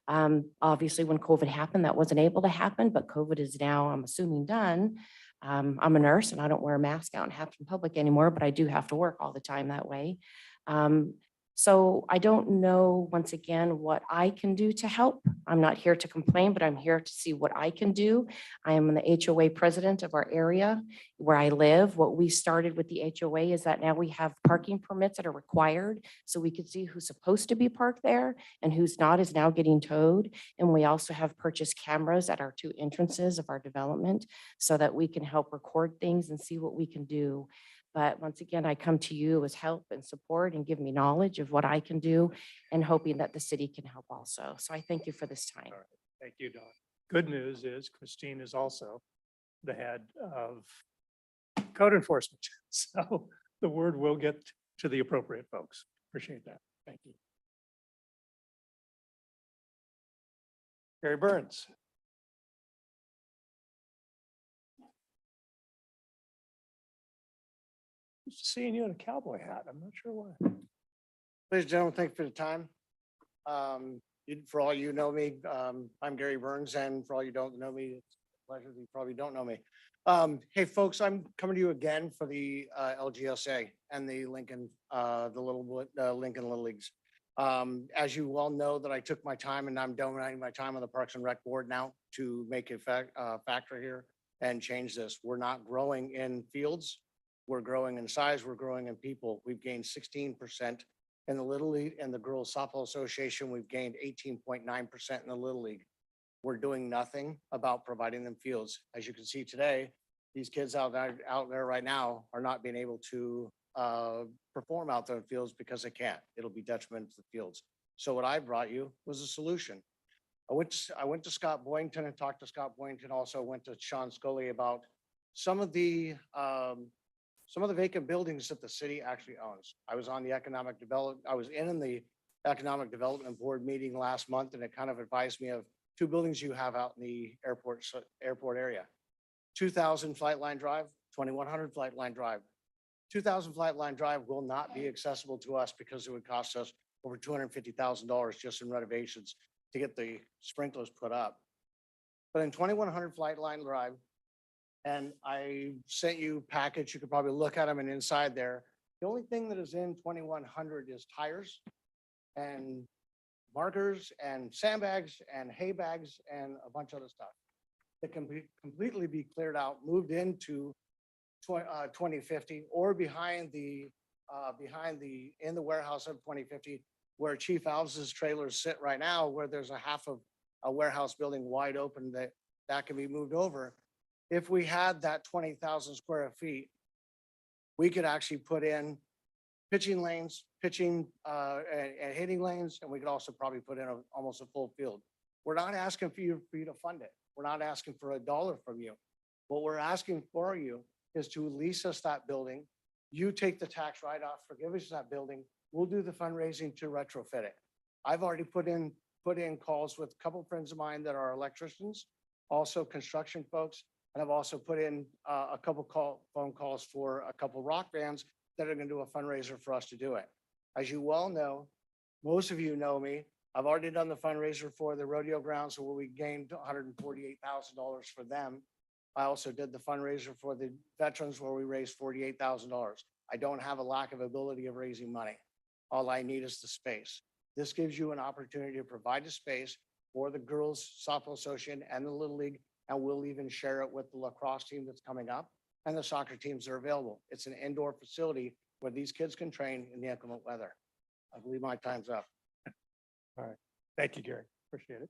Obviously, when COVID happened, that wasn't able to happen, but COVID is now, I'm assuming, done. I'm a nurse and I don't wear a mask out in Hampton Public anymore, but I do have to work all the time that way. So I don't know, once again, what I can do to help. I'm not here to complain, but I'm here to see what I can do. I am the HOA president of our area where I live. What we started with the HOA is that now we have parking permits that are required. So we can see who's supposed to be parked there and who's not is now getting towed. And we also have purchased cameras at our 2 entrances of our development so that we can help record things and see what we can do. But once again, I come to you as help and support and give me knowledge of what I can do and hoping that the city can help also. So I thank you for this time. All right. Thank you, Don. Good news is Christine is also the head of code enforcement. So the word will get to the appropriate folks. Appreciate that. Thank you. Gary Burns. Used to seeing you in a cowboy hat. I'm not sure why. Ladies and gentlemen, thank you for the time. For all you know me, I'm Gary Burns, and for all you don't know me, it's a pleasure that you probably don't know me. Hey, folks, I'm coming to you again for the LGSA and the Lincoln, Lincoln Little Leagues. As you well know, that I took my time and I'm donating my time on the Parks and Rec Board now to make a factor here and change this. We're not growing in fields. We're growing in size, we're growing in people. We've gained 16% in the Little League and the Girls Softball Association. We've gained 18.9% in the Little League. We're doing nothing about providing them fields. As you can see today, these kids out there right now are not being able to perform out there in fields because they can't. It'll be detrimental to the fields. So what I brought you was a solution. I went to Scott Boynton and talked to Scott Boynton. Also went to Sean Scully about some of the vacant buildings that the city actually owns. I was on the economic development, I was in the Economic Development Board meeting last month, and it kind of advised me of two buildings you have out in the airport area. 2000 Flightline Drive, 2100 Flightline Drive. 2000 Flightline Drive will not be accessible to us because it would cost us over $250,000 just in renovations to get the sprinklers put up. But in 2100 Flightline Drive, and I sent you a package, you could probably look at them, and inside there, the only thing that is in 2100 is tires and markers and sandbags and hay bags and a bunch of other stuff that can be completely be cleared out, moved into 2050 or in the warehouse of 2050, where Chief Alves' trailers sit right now, where there's a half of a warehouse building wide open that can be moved over. If we had that 20,000 square feet, we could actually put in pitching lanes, and hitting lanes, and we could also probably put in almost a full field. We're not asking for you to fund it. We're not asking for $1 from you. What we're asking for you is to lease us that building. You take the tax write-off, forgive us that building. We'll do the fundraising to retrofit it. I've already put in calls with a couple of friends of mine that are electricians, also construction folks, and I've also put in a couple phone calls for a couple rock bands that are going to do a fundraiser for us to do it. As you well know, most of you know me, I've already done the fundraiser for the rodeo grounds where we gained $148,000 for them. I also did the fundraiser for the veterans where we raised $48,000. I don't have a lack of ability of raising money. All I need is the space. This gives you an opportunity to provide a space for the Girls Softball Association and the Little League, and we'll even share it with the lacrosse team that's coming up and the soccer teams are available. It's an indoor facility where these kids can train in the inclement weather. I believe my time's up. All right. Thank you, Gary. Appreciate it.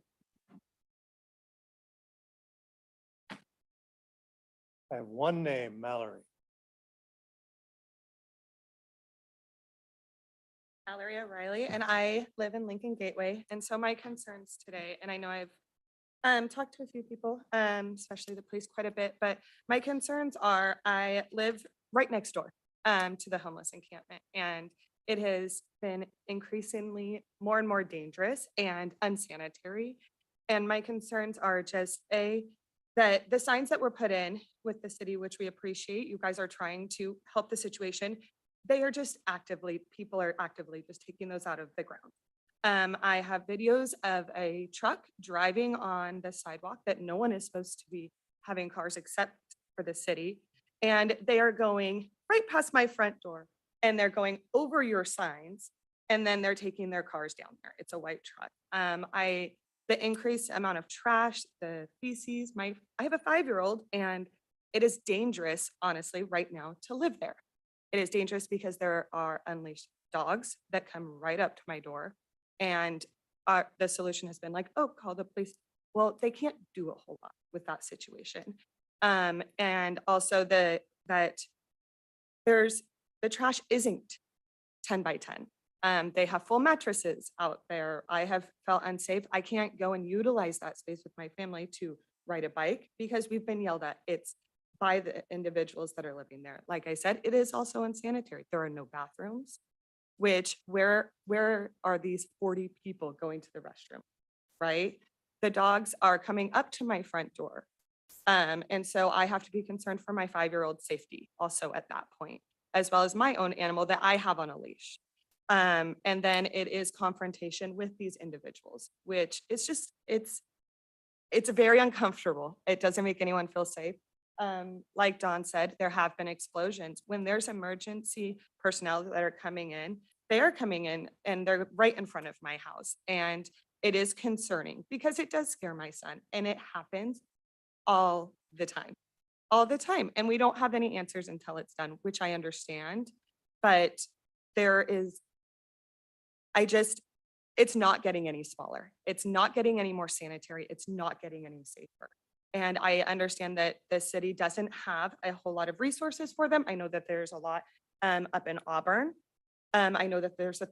I have one name, Mallory. Mallory O'Reilly, and I live in Lincoln Gateway. And so my concerns today, and I know I've talked to a few people, especially the police quite a bit, but my concerns are I live right next door to the homeless encampment, and it has been increasingly more and more dangerous and unsanitary. And my concerns are just that the signs that were put in with the city, which we appreciate, you guys are trying to help the situation. They are just people are actively just taking those out of the ground. I have videos of a truck driving on the sidewalk that no one is supposed to be having cars except for the city. And they are going right past my front door and they're going over your signs and then they're taking their cars down there. It's a white truck. The increased amount of trash, the feces, I have a 5-year-old and it is dangerous, honestly, right now to live there. It is dangerous because there are unleashed dogs that come right up to my door. And the solution has been like, oh, call the police. Well, they can't do a whole lot with that situation. And also that the trash isn't 10 by 10. They have full mattresses out there. I have felt unsafe. I can't go and utilize that space with my family to ride a bike because we've been yelled at. It's by the individuals that are living there. Like I said, it is also unsanitary. There are no bathrooms, which where are these 40 people going to the restroom, right? The dogs are coming up to my front door. And so I have to be concerned for my 5-year-old safety also at that point, as well as my own animal that I have on a leash. And then it is confrontation with these individuals, which is just, it's very uncomfortable. It doesn't make anyone feel safe. Like Don said, there have been explosions. When there's emergency personnel that are coming in, they are coming in and they're right in front of my house. And it is concerning because it does scare my son and it happens all the time. And we don't have any answers until it's done, which I understand, but it's not getting any smaller. It's not getting any more sanitary. It's not getting any safer. And I understand that the city doesn't have a whole lot of resources for them. I know that there's a lot up in Auburn. I know that there's a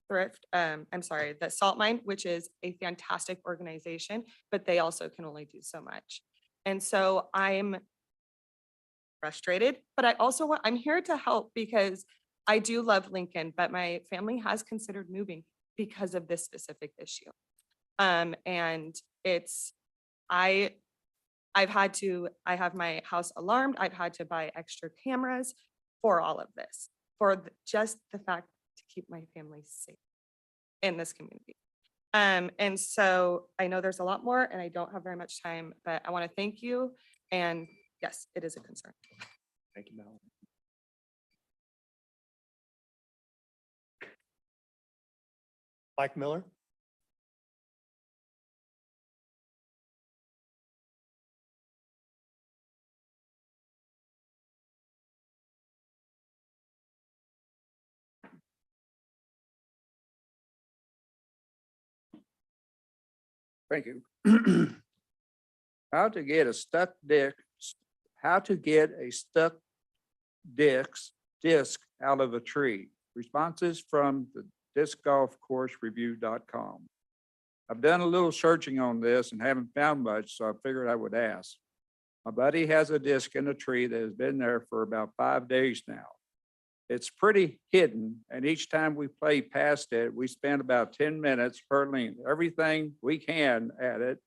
the Salt Mine, which is a fantastic organization, but they also can only do so much. And so I'm frustrated, but I also I'm here to help because I do love Lincoln, but my family has considered moving because of this specific issue. And I have my house alarmed. I've had to buy extra cameras for all of this, for just the fact to keep my family safe in this community. And so I know there's a lot more and I don't have very much time, but I want to thank you. And yes, it is a concern. Thank you, Melanie. Mike Miller? Thank you. How to get a stuck disc out of a tree. Responses from the discgolfcoursereview.com. I've done a little searching on this and haven't found much, so I figured I would ask. My buddy has a disc in a tree that has been there for about 5 days now. It's pretty hidden, and each time we play past it, we spend about 10 minutes hurling everything we can at it,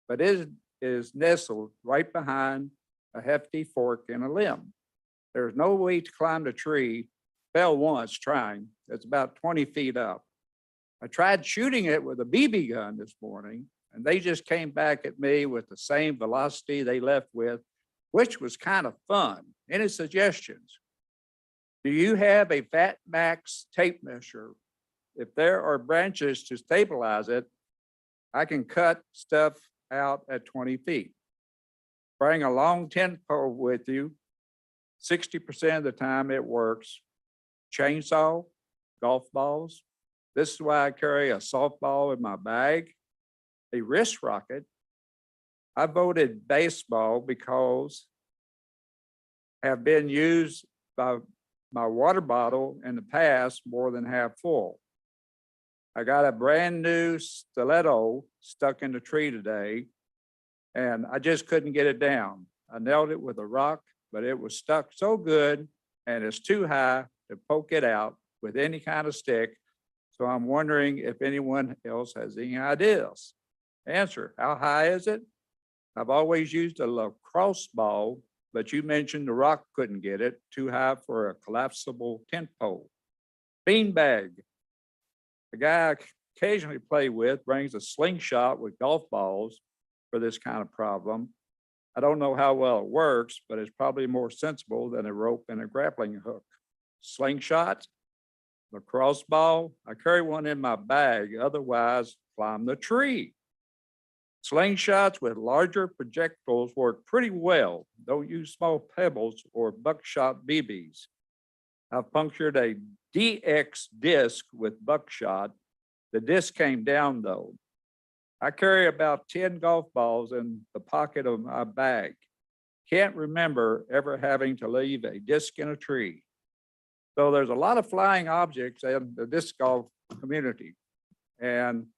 but it is nestled right behind a hefty fork in a limb. There's no way to climb the tree. Fell once trying. It's about 20 feet up. I tried shooting it with a BB gun this morning, and they just came back at me with the same velocity they left with, which was kind of fun. Any suggestions? Do you have a Fat Max tape measure? If there are branches to stabilize it, I can cut stuff out at 20 feet. Bring a long tent pole with you. 60% of the time it works. Chainsaw, golf balls. This is why I carry a softball in my bag. A wrist rocket. I voted baseball because have been used by my water bottle in the past more than half full. I got a brand new stiletto stuck in the tree today, and I just couldn't get it down. I nailed it with a rock, but it was stuck so good and it's too high to poke it out with any kind of stick. So I'm wondering if anyone else has any ideas. Answer, how high is it? I've always used a lacrosse ball, but you mentioned the rock couldn't get it, too high for a collapsible tent pole. Beanbag. The guy I occasionally play with brings a slingshot with golf balls for this kind of problem. I don't know how well it works, but it's probably more sensible than a rope and a grappling hook. Slingshot, lacrosse ball. I carry one in my bag, otherwise climb the tree. Slingshots with larger projectiles work pretty well. Don't use small pebbles or buckshot BBs. I've punctured a DX disc with buckshot. The disc came down though. I carry about 10 golf balls in the pocket of my bag. Can't remember ever having to leave a disc in a tree. So there's a lot of flying objects in the disc golf community. And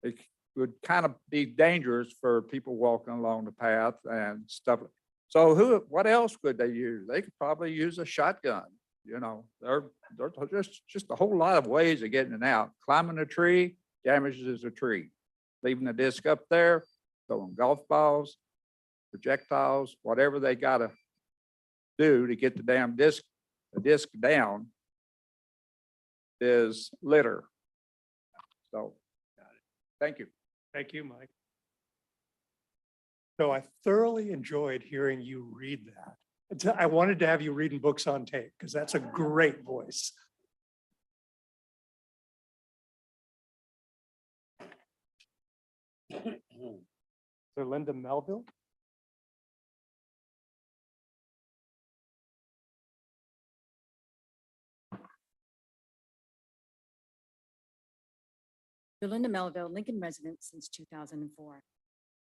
it would kind of be dangerous for people walking along the path and stuff. So what else could they use? They could probably use a shotgun. You know, there's just a whole lot of ways of getting it out. Climbing a tree damages a tree. Leaving the disc up there, throwing golf balls, projectiles, whatever they gotta do to get the damn disc down is litter. So, thank you. Thank you, Mike. So I thoroughly enjoyed hearing you read that. I wanted to have you reading books on tape because that's a great voice. So Linda Melville? Yolanda Melville, Lincoln resident since 2004.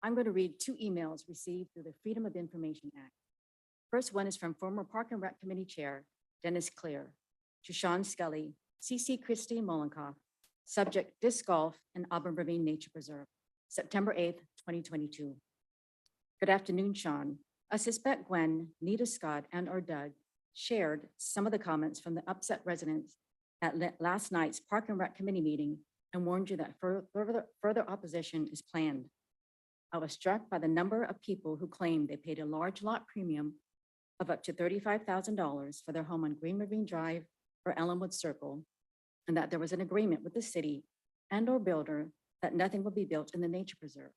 I'm going to read 2 emails received through the Freedom of Information Act. First one is from former Park and Rec Committee Chair Dennis Clear to Sean Scully, CC Christie Molenkoff, subject disc golf and Auburn Ravine Nature Preserve, September 8th, 2022. Good afternoon, Sean. I suspect Gwen, Nita Scott, and or Doug shared some of the comments from the upset residents at last night's Park and Rec Committee meeting and warned you that further opposition is planned. I was struck by the number of people who claimed they paid a large lot premium of up to $35,000 for their home on Green Ravine Drive or Ellenwood Circle, and that there was an agreement with the city and or builder that nothing will be built in the nature preserve.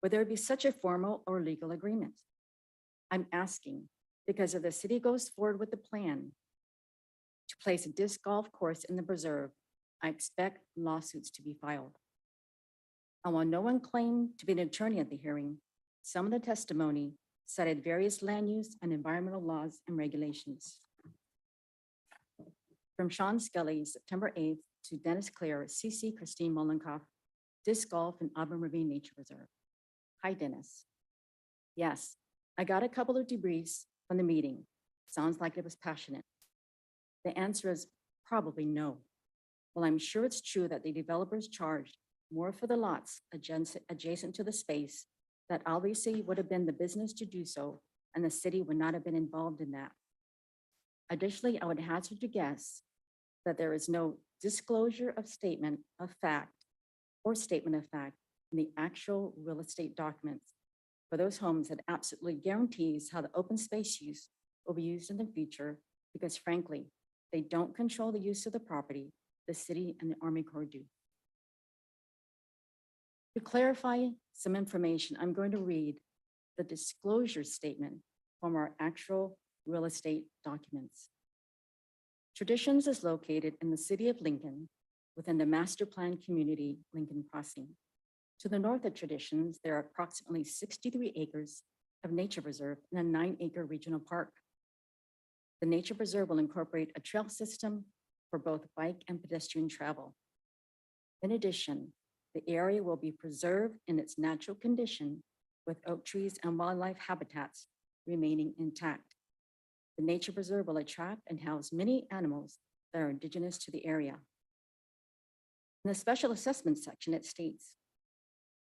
Would there be such a formal or legal agreement? I'm asking because if the city goes forward with the plan to place a disc golf course in the preserve, I expect lawsuits to be filed. And while no one claimed to be an attorney at the hearing, some of the testimony cited various land use and environmental laws and regulations. From Sean Scully, September 8th, to Dennis Clear, CC Christine Mollenkoff, Disc Golf and Auburn Ravine Nature Reserve. Hi, Dennis. Yes, I got a couple of debriefs from the meeting. Sounds like it was passionate. The answer is probably no. Well, I'm sure it's true that the developers charged more for the lots adjacent to the space that obviously would have been the business to do so, and the city would not have been involved in that. Additionally, I would hazard to guess that there is no disclosure of statement of fact or statement of fact in the actual real estate documents for those homes that absolutely guarantees how the open space use will be used in the future, because frankly, they don't control the use of the property, the city and the Army Corps do. To clarify some information, I'm going to read the disclosure statement from our actual real estate documents. Traditions is located in the city of Lincoln within the master plan community, Lincoln Crossing. To the north of Traditions, there are approximately 63 acres of nature preserve and a 9-acre regional park. The nature preserve will incorporate a trail system for both bike and pedestrian travel. In addition, the area will be preserved in its natural condition with oak trees and wildlife habitats remaining intact. The nature preserve will attract and house many animals that are indigenous to the area. In the special assessment section, it states,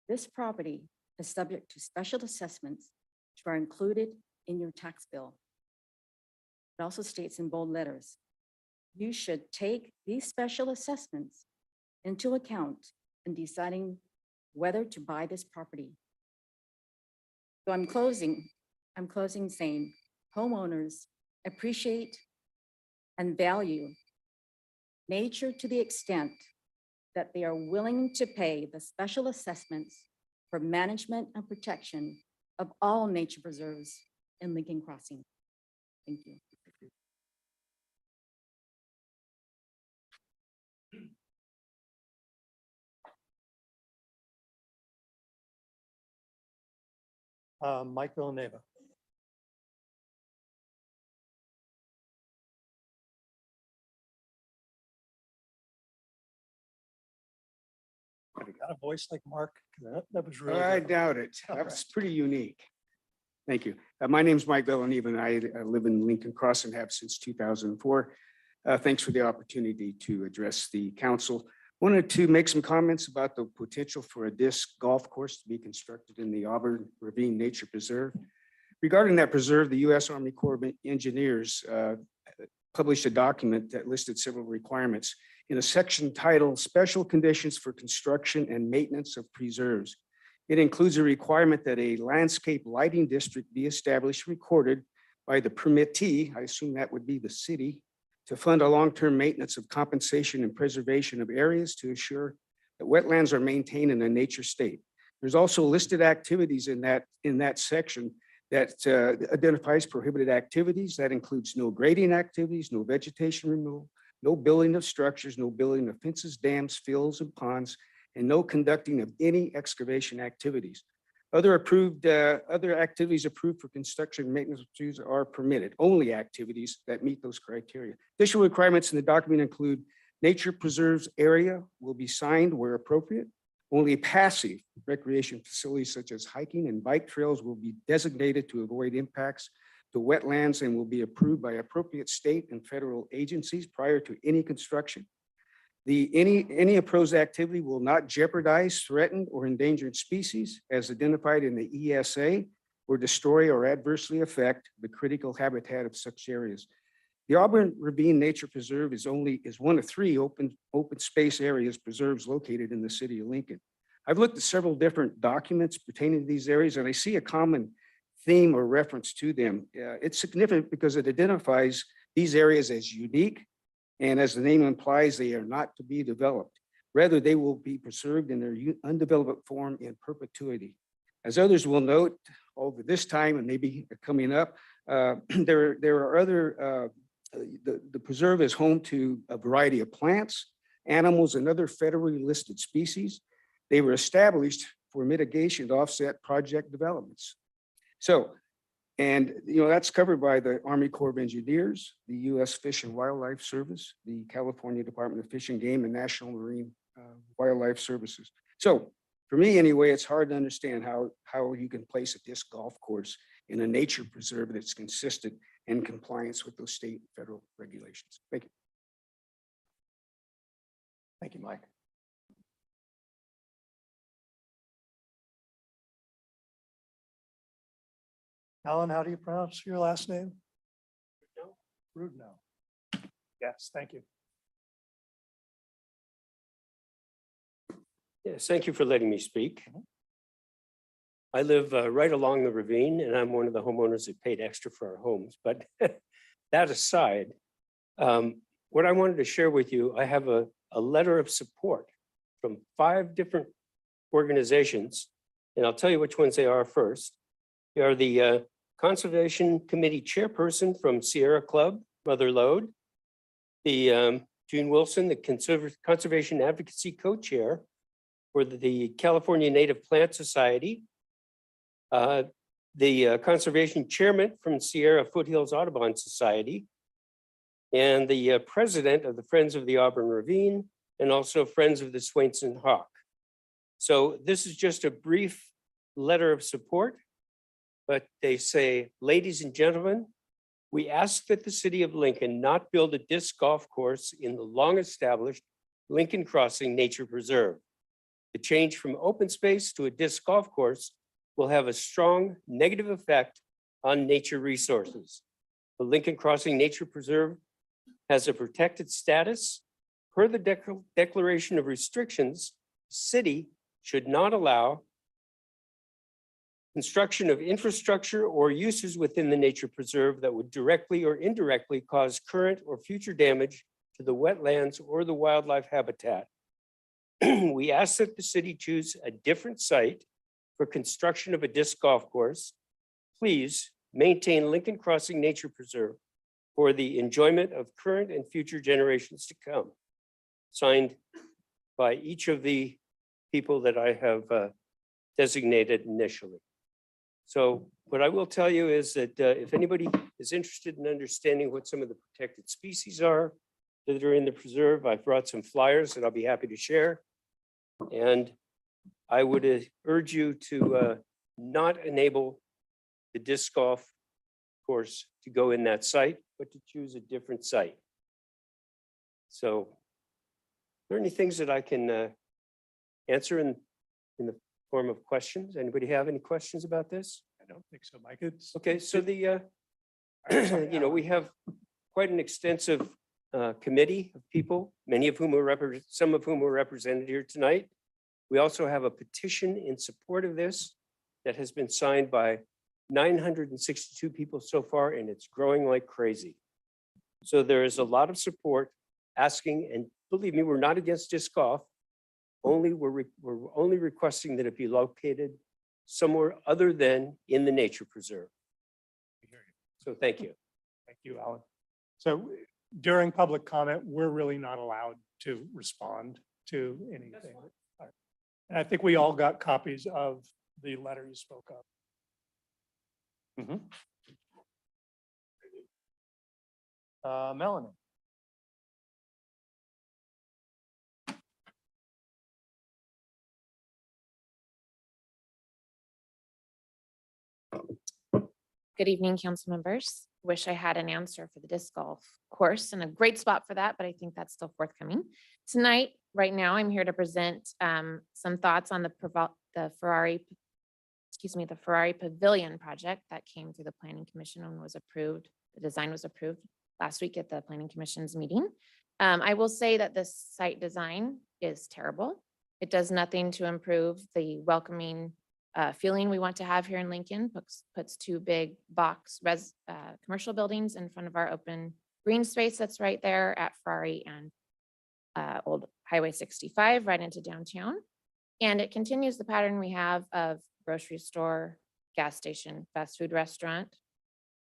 this property is subject to special assessments which are included in your tax bill. It also states in bold letters, you should take these special assessments into account in deciding whether to buy this property. So I'm closing saying homeowners appreciate and value nature to the extent that they are willing to pay the special assessments for management and protection of all nature preserves in Lincoln Crossing. Thank you. Mike Villanueva. Have you got a voice like Mark? That was really I good. doubt it. All That was right. pretty unique. Thank you. My name's Mike Villanueva and I live in Lincoln Crossing, have since 2004. Thanks for the opportunity to address the council. Wanted to make some comments about the potential for a disc golf course to be constructed in the Auburn Ravine Nature Preserve. Regarding that preserve, the U.S. Army Corps of Engineers published a document that listed several requirements in a section titled Special Conditions for Construction and Maintenance of Preserves. It includes a requirement that a landscape lighting district be established, recorded by the permittee, I assume that would be the city, to fund a long-term maintenance of compensation and preservation of areas to ensure that wetlands are maintained in a nature state. There's also listed activities in that section that identifies prohibited activities. That includes no grading activities, no vegetation removal, no building of structures, no building of fences, dams, fields, and ponds, and no conducting of any excavation activities. Other activities approved for construction and maintenance are permitted, only activities that meet those criteria. Additional requirements in the document include nature preserves area will be signed where appropriate. Only passive recreation facilities such as hiking and bike trails will be designated to avoid impacts to wetlands and will be approved by appropriate state and federal agencies prior to any construction. Any proposed activity will not jeopardize threatened or endangered species as identified in the ESA or destroy or adversely affect the critical habitat of such areas. The Auburn Ravine Nature Preserve is one of 3 open space areas preserves located in the city of Lincoln. I've looked at several different documents pertaining to these areas, and I see a common theme or reference to them. It's significant because it identifies these areas as unique, and as the name implies, they are not to be developed. Rather, they will be preserved in their undeveloped form in perpetuity. As others will note, over this time and maybe coming up, there are other, the preserve is home to a variety of plants, animals, and other federally listed species. They were established for mitigation to offset project developments. So, and that's covered by the Army Corps of Engineers, the U.S. Fish and Wildlife Service, the California Department of Fish and Game, and National Marine Wildlife Services. So for me anyway, it's hard to understand how you can place a disc golf course in a nature preserve that's consistent in compliance with those state and federal regulations. Thank you. Thank you, Mike. Alan, how do you pronounce your last name? Rudno. Yes, thank you. Yes, thank you for letting me speak. I live right along the ravine, and I'm one of the homeowners that paid extra for our homes. But that aside, what I wanted to share with you, I have a letter of support from 5 different organizations, and I'll tell you which ones they are first. They are the Conservation Committee Chairperson from Sierra Club, Mother Lode, the June Wilson, the Conservation Advocacy Co-Chair for the California Native Plant Society, the Conservation Chairman from Sierra Foothills Audubon Society, and the President of the Friends of the Auburn Ravine, and also Friends of the Swainson Hawk. So this is just a brief letter of support, but they say, ladies and gentlemen, we ask that the city of Lincoln not build a disc golf course in the long-established Lincoln Crossing Nature Preserve. The change from open space to a disc golf course will have a strong negative effect on nature resources. The Lincoln Crossing Nature Preserve has a protected status. Per the Declaration of Restrictions, the city should not allow construction of infrastructure or uses within the nature preserve that would directly or indirectly cause current or future damage to the wetlands or the wildlife habitat. We ask that the city choose a different site for construction of a disc golf course. Please maintain Lincoln Crossing Nature Preserve for the enjoyment of current and future generations to come. Signed by each of the people that I have designated initially. So what I will tell you is that if anybody is interested in understanding what some of the protected species are that are in the preserve, I've brought some flyers that I'll be happy to share. And I would urge you to not enable the disc golf course to go in that site, but to choose a different site. So are there any things that I can answer in the form of questions? Anybody have any questions about this? I don't think so, Mike. It's Okay, so the, we have quite an extensive committee of people, many of whom are some of whom are represented here tonight. We also have a petition in support of this that has been signed by 962 people so far, and it's growing like crazy. So there is a lot of support asking, and believe me, we're not against disc golf. We're only requesting that it be located somewhere other than in the nature preserve. So thank you. Thank you, Alan. So during public comment, we're really not allowed to respond to anything. All right. And I think we all got copies of the letter you spoke of. Melanie. Good evening, council members. Wish I had an answer for the disc golf course and a great spot for that, but I think that's still forthcoming. Tonight, right now, I'm here to present some thoughts on the Ferrari excuse me, the Ferrari Pavilion project that came through the Planning Commission and was approved. The design was approved last week at the Planning Commission's meeting. I will say that this site design is terrible. It does nothing to improve the welcoming feeling we want to have here in Lincoln. Puts two big commercial buildings in front of our open green space that's right there at Ferrari and Old Highway 65 right into downtown. And it continues the pattern we have of grocery store, gas station, fast food restaurant,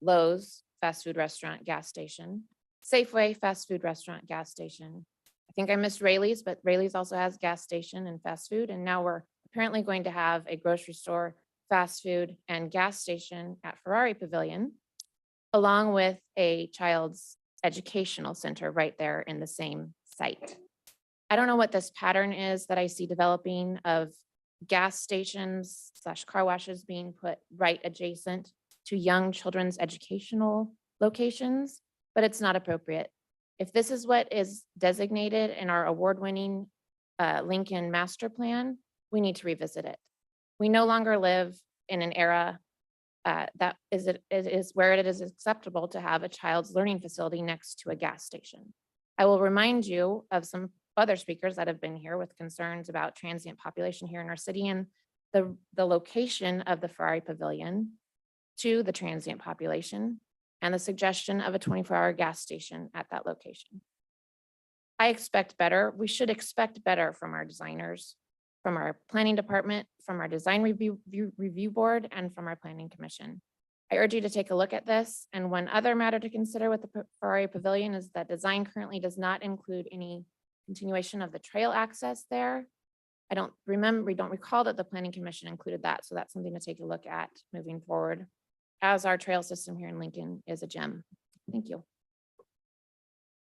Lowe's, fast food restaurant, gas station, Safeway, fast food restaurant, gas station. I think I missed Rayleigh's, but Rayleigh's also has gas station and fast food. And now we're apparently going to have a grocery store, fast food, and gas station at Ferrari Pavilion, along with a child's educational center right there in the same site. I don't know what this pattern is that I see developing of gas stations / car washes being put right adjacent to young children's educational locations, but it's not appropriate. If this is what is designated in our award-winning Lincoln Master Plan, we need to revisit it. We no longer live in an era that is where it is acceptable to have a child's learning facility next to a gas station. I will remind you of some other speakers that have been here with concerns about transient population here in our city and the location of the Ferrari Pavilion to the transient population and the suggestion of a 24-hour gas station at that location. I expect better. We should expect better from our designers, from our planning department, from our design review board, and from our planning commission. I urge you to take a look at this. And one other matter to consider with the Ferrari Pavilion is that design currently does not include any continuation of the trail access there. We don't recall that the planning commission included that. So that's something to take a look at moving forward, as our trail system here in Lincoln is a gem. Thank you.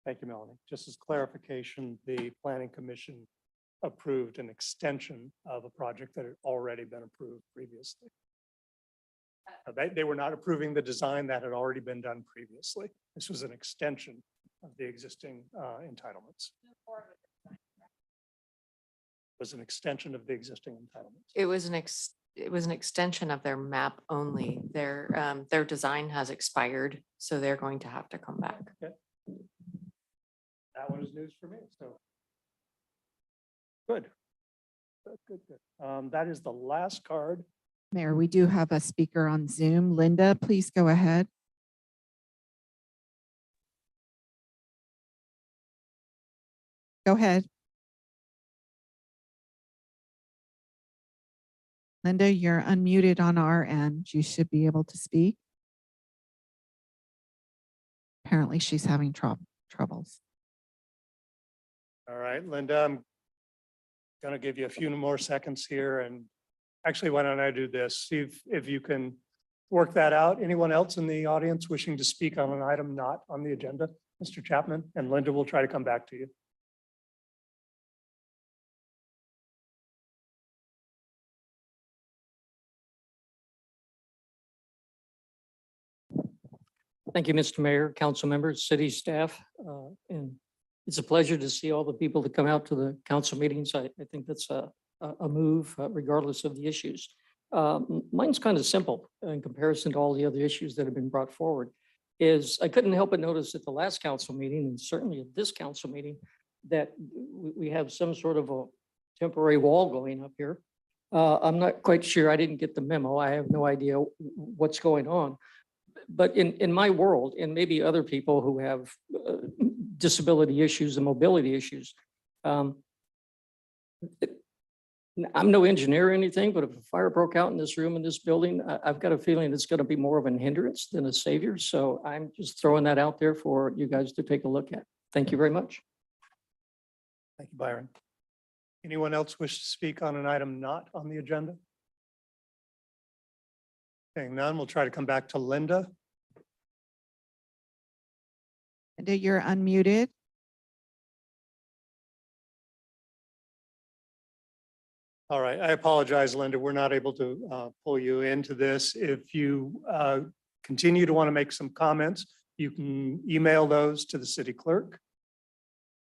Thank you, Melanie. Just as clarification, the planning commission approved an extension of a project that had already been approved previously. They were not approving the design that had already been done previously. This was an extension of the existing entitlements. It was an extension of the existing entitlements. It was an extension of their map only. Their design has expired, so they're going to have to come back. Okay. That one is news for me, so. Good. Good. That is the last card. Mayor, we do have a speaker on Zoom. Linda, please go ahead. Go ahead. Linda, you're unmuted on our end. You should be able to speak. Apparently she's having troubles. All right, Linda, I'm going to give you a few more seconds here. And actually, why don't I do this? See if you can work that out. Anyone else in the audience wishing to speak on an item not on the agenda? Mr. Chapman, and Linda will try to come back to you. Thank you, Mr. Mayor, council members, city staff, and it's a pleasure to see all the people that come out to the council meetings. I think that's a move regardless of the issues. Mine's kind of simple in comparison to all the other issues that have been brought forward. Is I couldn't help but notice at the last council meeting and certainly at this council meeting that we have some sort of a temporary wall going up here. I'm not quite sure. I didn't get the memo. I have no idea what's going on. But in my world, and maybe other people who have disability issues and mobility issues, I'm no engineer or anything, but if a fire broke out in this room, in this building, I've got a feeling it's going to be more of an hindrance than a savior. So I'm just throwing that out there for you guys to take a look at. Thank you very much. Thank you, Byron. Anyone else wish to speak on an item not on the agenda? Seeing none, we'll try to come back to Linda. Linda, you're unmuted. All right, I apologize, Linda. We're not able to pull you into this. If you continue to want to make some comments, you can email those to the city clerk.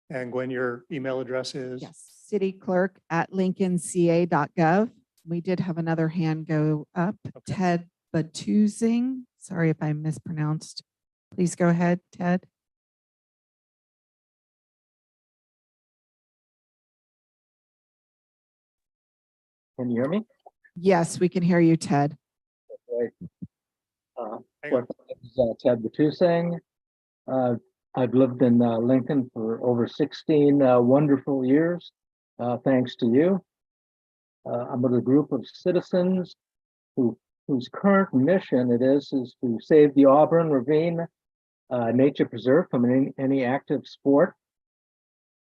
And Gwen, your email address is? Yes, cityclerk@lincolnca.gov. We did have another hand go up. Okay. Ted Batuzing. Sorry if I mispronounced. Please go ahead, Ted. Can you hear me? Yes, we can hear you, Ted. Okay. Hang on. This is Ted Batusang. I've lived in Lincoln for over 16 wonderful years, thanks to you. I'm with a group of citizens whose current mission it is to save the Auburn Ravine Nature Preserve from any active sport.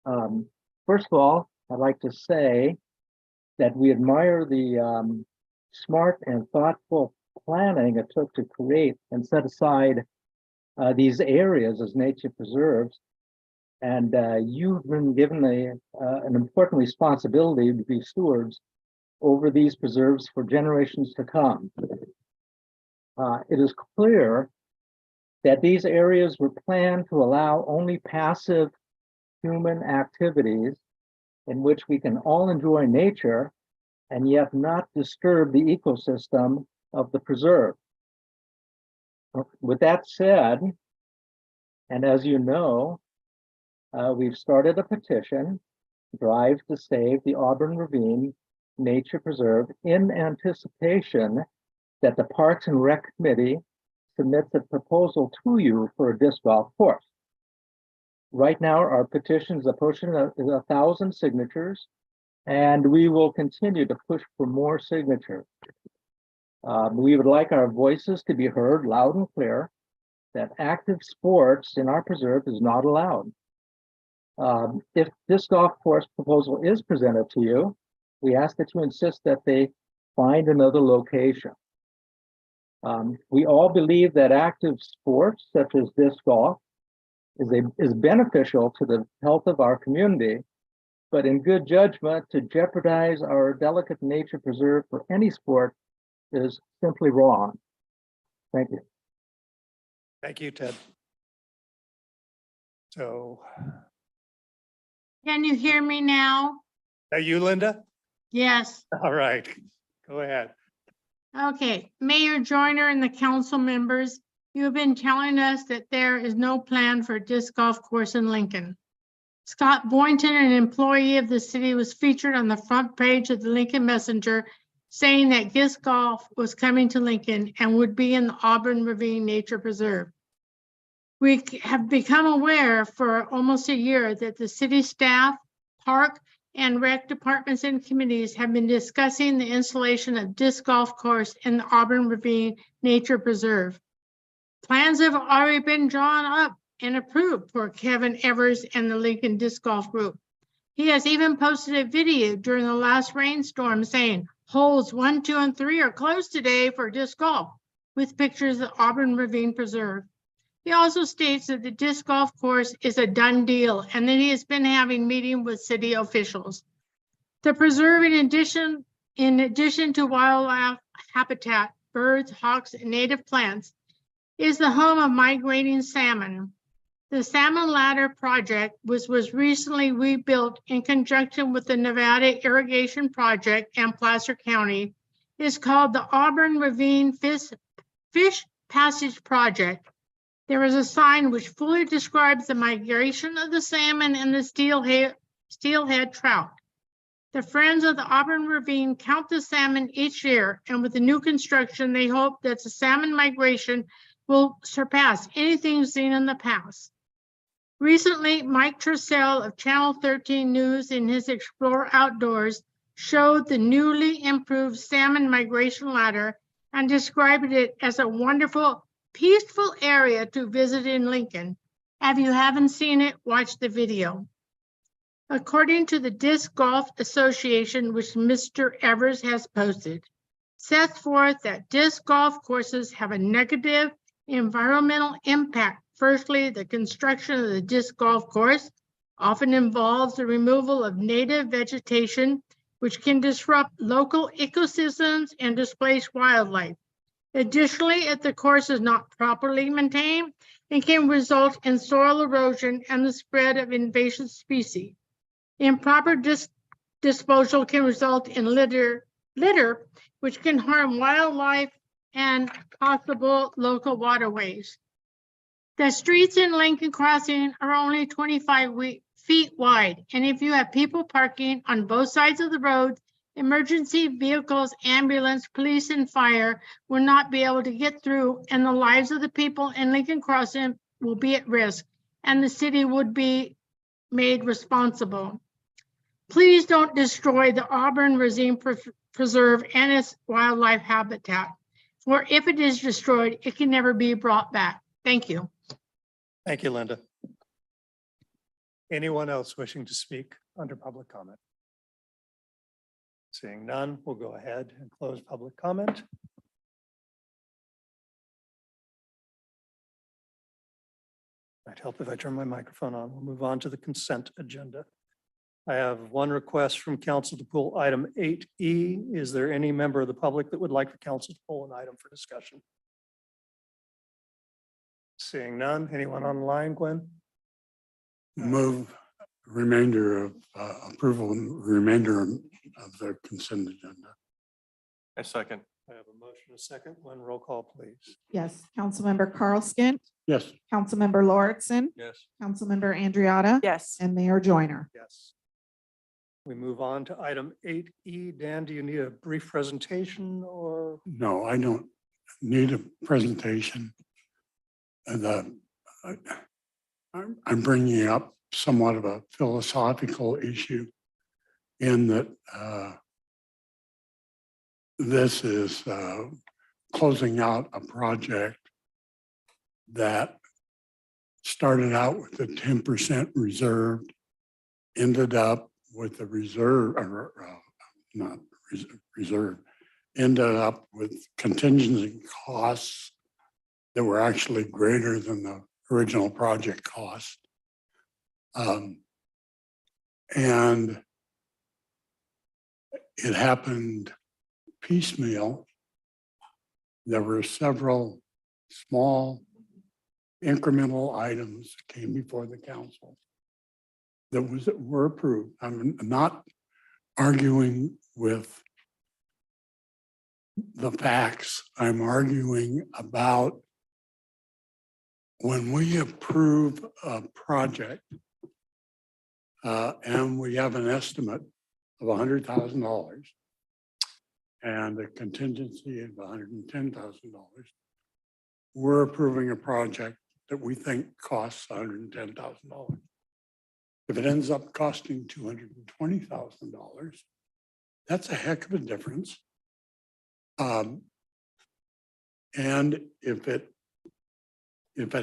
First of all, I'd like to say that we admire the smart and thoughtful planning it took to create and set aside these areas as nature preserves. And you've been given an important responsibility to be stewards over these preserves for generations to come. It is clear that these areas were planned to allow only passive human activities in which we can all enjoy nature and yet not disturb the ecosystem of the preserve. With that said, and as you know, we've started a petition, Drive to Save the Auburn Ravine Nature Preserve, in anticipation that the Parks and Rec Committee submits a proposal to you for a disc golf course. Right now, our petition is approaching 1,000 signatures, and we will continue to push for more signatures. We would like our voices to be heard loud and clear that active sports in our preserve is not allowed. If this golf course proposal is presented to you, we ask that you insist that they find another location. We all believe that active sports such as disc golf is beneficial to the health of our community, but in good judgment, to jeopardize our delicate nature preserve for any sport is simply wrong. Thank you. Thank you, Ted. So, Can you hear me now? are you Linda? Yes. All right, go ahead. Okay, Mayor Joyner and the council members, you have been telling us that there is no plan for a disc golf course in Lincoln. Scott Boynton, an employee of the city, was featured on the front page of the Lincoln Messenger saying that disc golf was coming to Lincoln and would be in the Auburn Ravine Nature Preserve. We have become aware for almost a year that the city staff, park, and rec departments and committees have been discussing the installation of disc golf course in the Auburn Ravine Nature Preserve. Plans have already been drawn up and approved for Kevin Evers and the Lincoln Disc Golf Group. He has even posted a video during the last rainstorm saying holes 1, 2, and 3 are closed today for disc golf, with pictures of Auburn Ravine Preserve. He also states that the disc golf course is a done deal and that he has been having meetings with city officials. The preserve, in addition to wildlife habitat, birds, hawks, and native plants, is the home of migrating salmon. The Salmon Ladder project was recently rebuilt in conjunction with the Nevada Irrigation Project and Placer County. It's called the Auburn Ravine Fish Passage Project. There is a sign which fully describes the migration of the salmon and the steelhead trout. The Friends of the Auburn Ravine count the salmon each year, and with the new construction, they hope that the salmon migration will surpass anything seen in the past. Recently, Mike Trussell of Channel 13 News in his Explore Outdoors showed the newly improved salmon migration ladder and described it as a wonderful, peaceful area to visit in Lincoln. If you haven't seen it, watch the video. According to the Disc Golf Association, which Mr. Evers has posted, sets forth that disc golf courses have a negative environmental impact. Firstly, the construction of the disc golf course often involves the removal of native vegetation, which can disrupt local ecosystems and displace wildlife. Additionally, if the course is not properly maintained, it can result in soil erosion and the spread of invasive species. Improper disposal can result in litter, which can harm wildlife and possible local waterways. The streets in Lincoln Crossing are only 25 feet wide, and if you have people parking on both sides of the road, emergency vehicles, ambulance, police, and fire will not be able to get through, and the lives of the people in Lincoln Crossing will be at risk, and the city would be made responsible. Please don't destroy the Auburn Racine Preserve and its wildlife habitat, for if it is destroyed, it can never be brought back. Thank you. Thank you, Linda. Anyone else wishing to speak under public comment? Seeing none, we'll go ahead and close public comment. Might help if I turn my microphone on. We'll move on to the consent agenda. I have one request from council to pull item 8E. Is there any member of the public that would like the council to pull an item for discussion? Seeing none. Anyone online, Gwen? Move remainder of approval, remainder of the consent agenda. I second. I have a motion, a second. One roll call, please. Yes, Councilmember Carl Skint, Yes. Councilmember Lauritsen, Yes. Councilmember Andriotta. Yes. And Mayor Joyner. Yes. We move on to item 8E. Dan, do you need a brief presentation or? No, I don't need a presentation. I'm bringing up somewhat of a philosophical issue in that this is closing out a project that started out with the 10% reserved, ended up with the reserve, not reserve, ended up with contingency costs that were actually greater than the original project cost. And it happened piecemeal. There were several small incremental items that came before the council that were approved. I'm not arguing with the facts. I'm arguing about when we approve a project and we have an estimate of $100,000 and a contingency of $110,000, we're approving a project that we think costs $110,000. If it ends up costing $220,000, that's a heck of a difference. And if it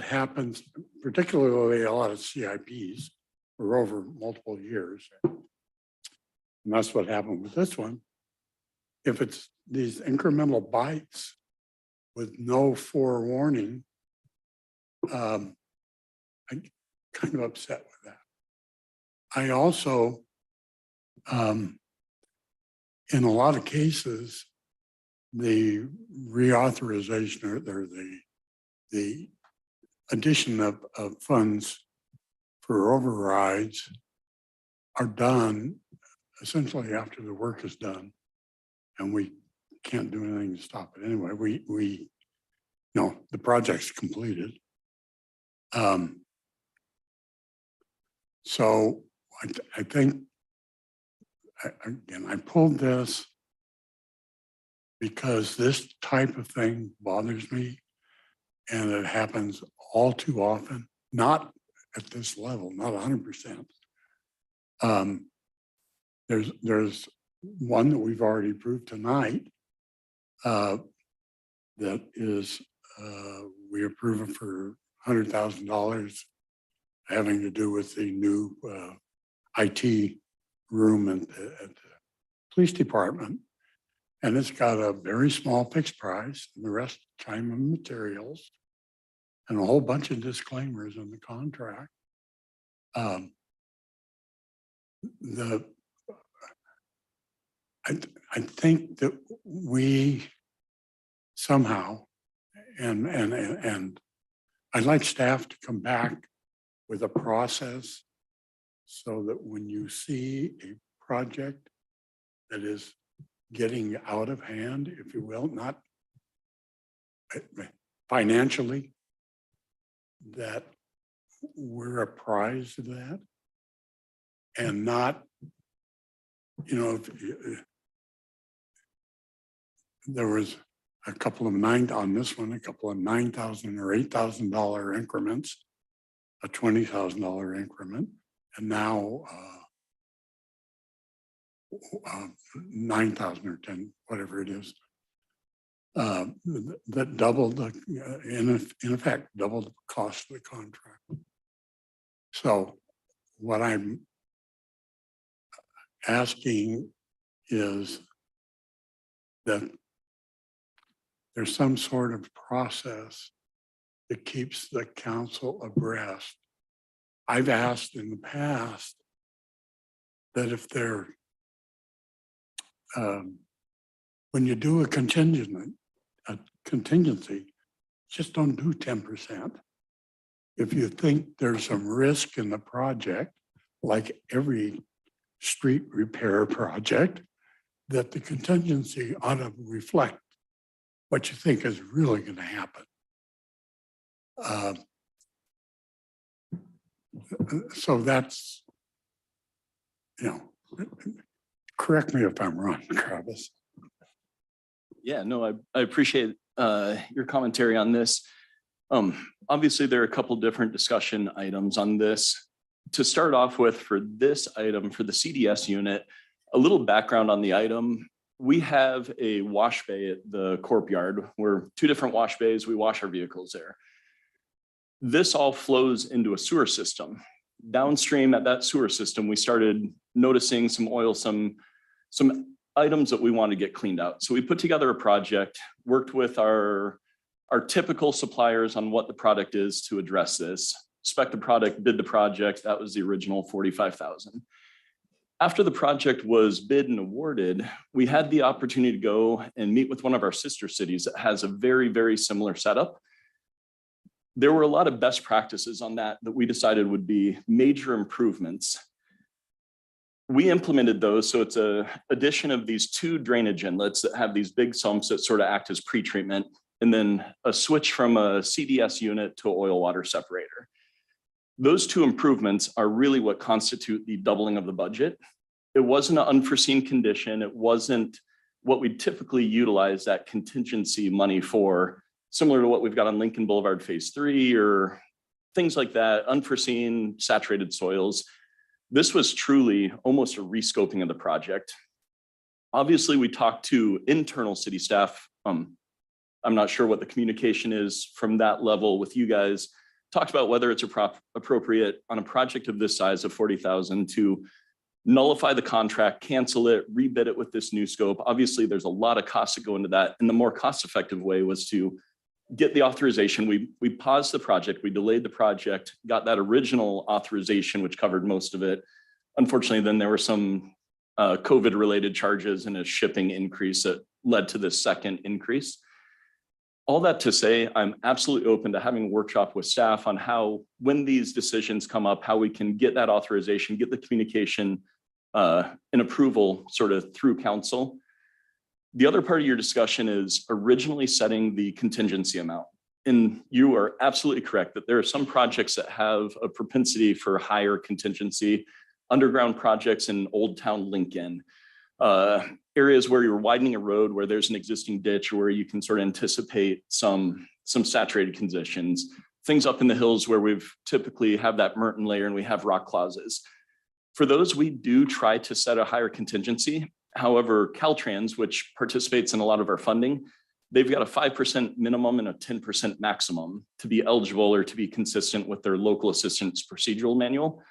happens, particularly a lot of CIPs are over multiple years, and that's what happened with this one. If it's these incremental bites with no forewarning, I'm kind of upset with that. I also, in a lot of cases, the reauthorization or the addition of funds for overrides are done essentially after the work is done, and we can't do anything to stop it anyway. The project's completed. So I think, again, I pulled this because this type of thing bothers me, and it happens all too often, not at this level, not 100%. There's one that we've already approved tonight that is, we approve it for $100,000 having to do with the new IT room at the police department. And it's got a very small fixed price, and the rest time and materials, and a whole bunch of disclaimers in the contract. I think that we somehow, and I'd like staff to come back with a process so that when you see a project that is getting out of hand, if you will, not financially, that we're apprised of that and not, you know, there was a couple of $9,000 or $8,000 increments, a $20,000 increment, and now 9,000 or 10, whatever it is. That doubled the, in effect, doubled the cost of the contract. So what I'm asking is that there's some sort of process that keeps the council abreast. I've asked in the past that if they're, when you do a contingency, just don't do 10%. If you think there's some risk in the project, like every street repair project, that the contingency ought to reflect what you think is really going to happen. So that's, you know, correct me if I'm wrong, Travis. Yeah, no, I appreciate your commentary on this. Obviously, there are a couple different discussion items on this. To start off with, for this item, for the CDS unit, a little background on the item. We have a wash bay at the Corp Yard. We're two different wash bays. We wash our vehicles there. This all flows into a sewer system. Downstream at that sewer system, we started noticing some oil, some items that we want to get cleaned out. So we put together a project, worked with our typical suppliers on what the product is to address this. Spec the product, bid the project. That was the original $45,000. After the project was bid and awarded, we had the opportunity to go and meet with one of our sister cities that has a very, very similar setup. There were a lot of best practices on that we decided would be major improvements. We implemented those. So it's a addition of these two drainage inlets that have these big sumps that sort of act as pre-treatment, and then a switch from a CDS unit to an oil water separator. Those two improvements are really what constitute the doubling of the budget. It wasn't an unforeseen condition. It wasn't what we typically utilize that contingency money for, similar to what we've got on Lincoln Boulevard Phase 3 or things like that, unforeseen saturated soils. This was truly almost a rescoping of the project. Obviously, we talked to internal city staff. I'm not sure what the communication is from that level with you guys. Talked about whether it's appropriate on a project of this size of 40,000 to nullify the contract, cancel it, rebid it with this new scope. Obviously, there's a lot of costs that go into that. And the more cost-effective way was to get the authorization. We paused the project, we delayed the project, got that original authorization, which covered most of it. Unfortunately, then there were some COVID-related charges and a shipping increase that led to this second increase. All that to say, I'm absolutely open to having a workshop with staff on how, when these decisions come up, how we can get that authorization, get the communication and approval sort of through council. The other part of your discussion is originally setting the contingency amount. And you are absolutely correct that there are some projects that have a propensity for higher contingency, underground projects in Old Town Lincoln. Areas where you're widening a road, where there's an existing ditch, or where you can sort of anticipate some saturated conditions. Things up in the hills where we've typically have that Merton layer and we have rock clauses. For those, we do try to set a higher contingency. However, Caltrans, which participates in a lot of our funding, they've got a 5% minimum and a 10% maximum to be eligible or to be consistent with their local assistance procedural manual.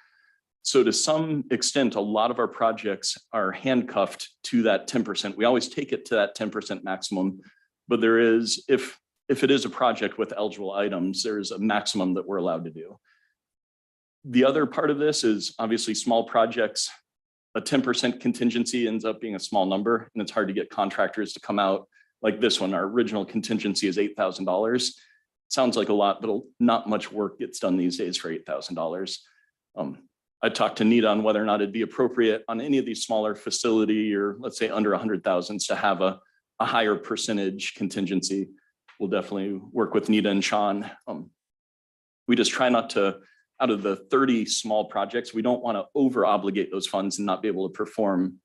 So to some extent, a lot of our projects are handcuffed to that 10%. We always take it to that 10% maximum, but there is, if it is a project with eligible items, there's a maximum that we're allowed to do. The other part of this is obviously small projects. A 10% contingency ends up being a small number, and it's hard to get contractors to come out like this one. Our original contingency is $8,000. Sounds like a lot, but not much work gets done these days for $8,000. I talked to Nita on whether or not it'd be appropriate on any of these smaller facility or let's say under 100,000 to have a higher percentage contingency. We'll definitely work with Nita and Sean. We just try not to, out of the 30 small projects, we don't want to over obligate those funds and not be able to perform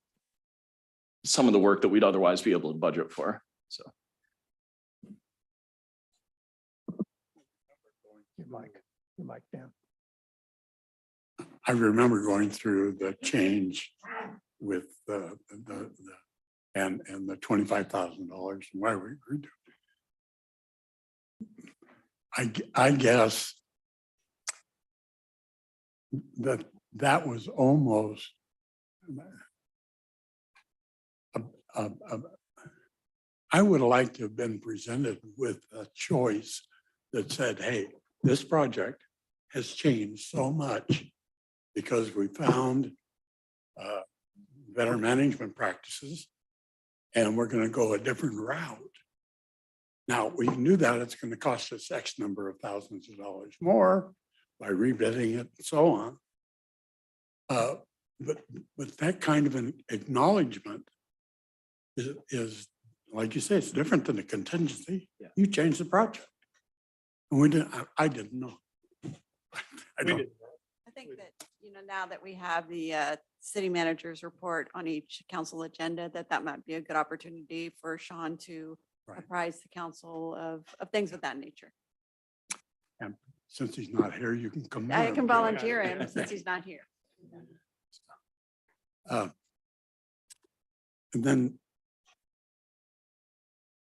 some of the work that we'd otherwise be able to budget for. So. Your mic down. I remember going through the change with the and the $25,000 and why we agreed to it. I guess that was almost I would have liked to have been presented with a choice that said, hey, this project has changed so much because we found better management practices and we're going to go a different route. Now, we knew that it's going to cost us X number of thousands of dollars more by rebidding it and so on. But that kind of an acknowledgement is, like you say, it's different than a contingency. Yeah. You changed the project. And we didn't, I didn't know. I don't. I think that, now that we have the city manager's report on each council agenda, that might be a good opportunity for Sean to Right. apprise the council of things of that nature. And since he's not here, you can come. I in. can volunteer him since he's not here. And then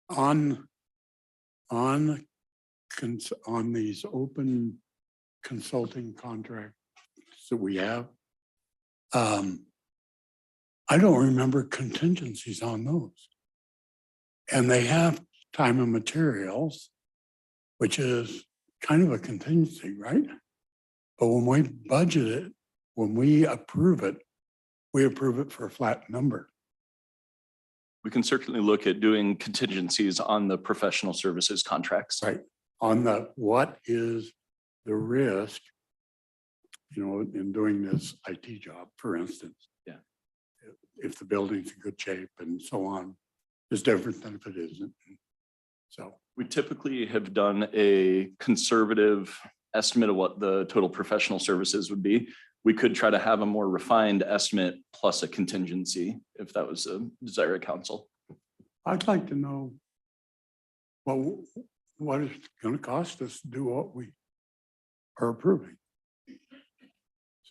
on these open consulting contracts that we have, I don't remember contingencies on those. And they have time and materials, which is kind of a contingency, right? But when we budget it, when we approve it for a flat number. We can certainly look at doing contingencies on the professional services contracts. Right. On the, what is the risk, in doing this IT job, for instance? Yeah. If the building's in good shape and so on, is different than if it isn't. So. We typically have done a conservative estimate of what the total professional services would be. We could try to have a more refined estimate plus a contingency if that was a desire of council. I'd like to know what it's going to cost us to do what we are approving.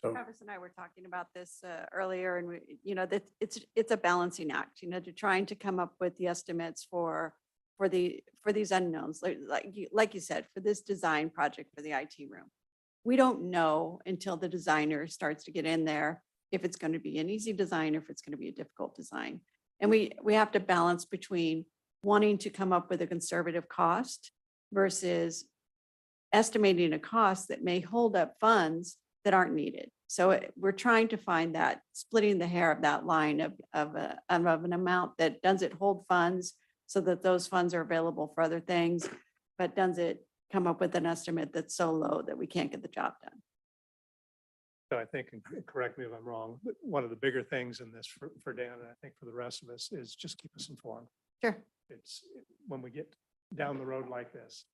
So, Travis and I were talking about this earlier, and that it's a balancing act, to trying to come up with the estimates for these unknowns, like you said, for this design project for the IT room. We don't know until the designer starts to get in there if it's going to be an easy design or if it's going to be a difficult design. And we have to balance between wanting to come up with a conservative cost versus estimating a cost that may hold up funds that aren't needed. So we're trying to find that, splitting the hair of that line of an amount that doesn't hold funds so that those funds are available for other things, but doesn't come up with an estimate that's so low that we can't get the job done. So I think, and correct me if I'm wrong, but one of the bigger things in this for Dan, and I think for the rest of us, is just keep us informed. Sure. It's when we get down the road like this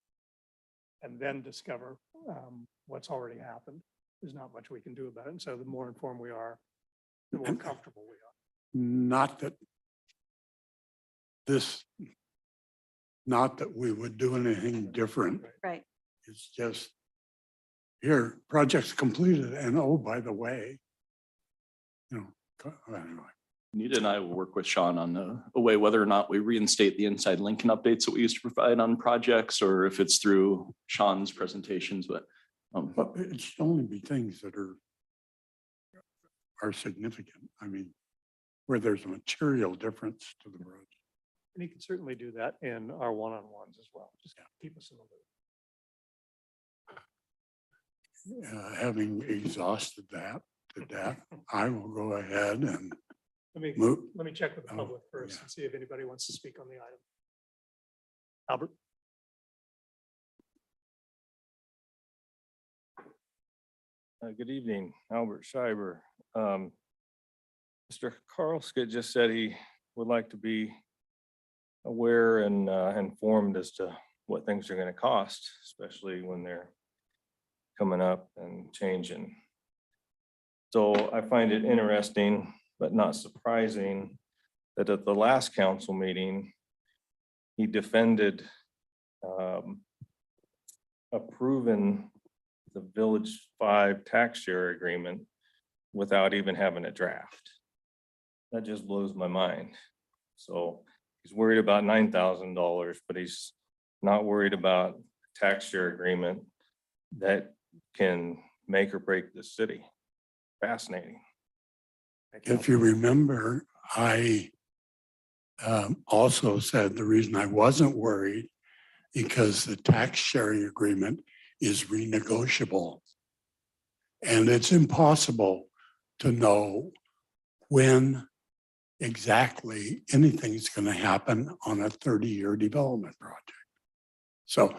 and then discover what's already happened, there's not much we can do about it. And so the more informed we are, the more comfortable we are. not that we would do anything different. Right. It's just, here, project's completed, and oh, by the way, anyway. Nita and I will work with Sean on a way whether or not we reinstate the inside Lincoln updates that we used to provide on projects, or if it's through Sean's presentations, but. But it should only be things that are significant. I mean, where there's a material difference to the road. And you can certainly do that in our one-on-ones as well. Just keep us in the loop. Having exhausted that to death, I will go ahead and Let move. me check with the Oh, public first yeah. and see if anybody wants to speak on the item. Albert? Good evening, Albert Schreiber. Mr. Carlskid just said he would like to be aware and informed as to what things are going to cost, especially when they're coming up and changing. So I find it interesting, but not surprising, that at the last council meeting, he defended approving the Village 5 tax share agreement without even having a draft. That just blows my mind. So he's worried about $9,000, but he's not worried about tax share agreement that can make or break the city. Fascinating. If you remember, I also said the reason I wasn't worried because the tax sharing agreement is renegotiable. And it's impossible to know when exactly anything's going to happen on a 30-year development project. So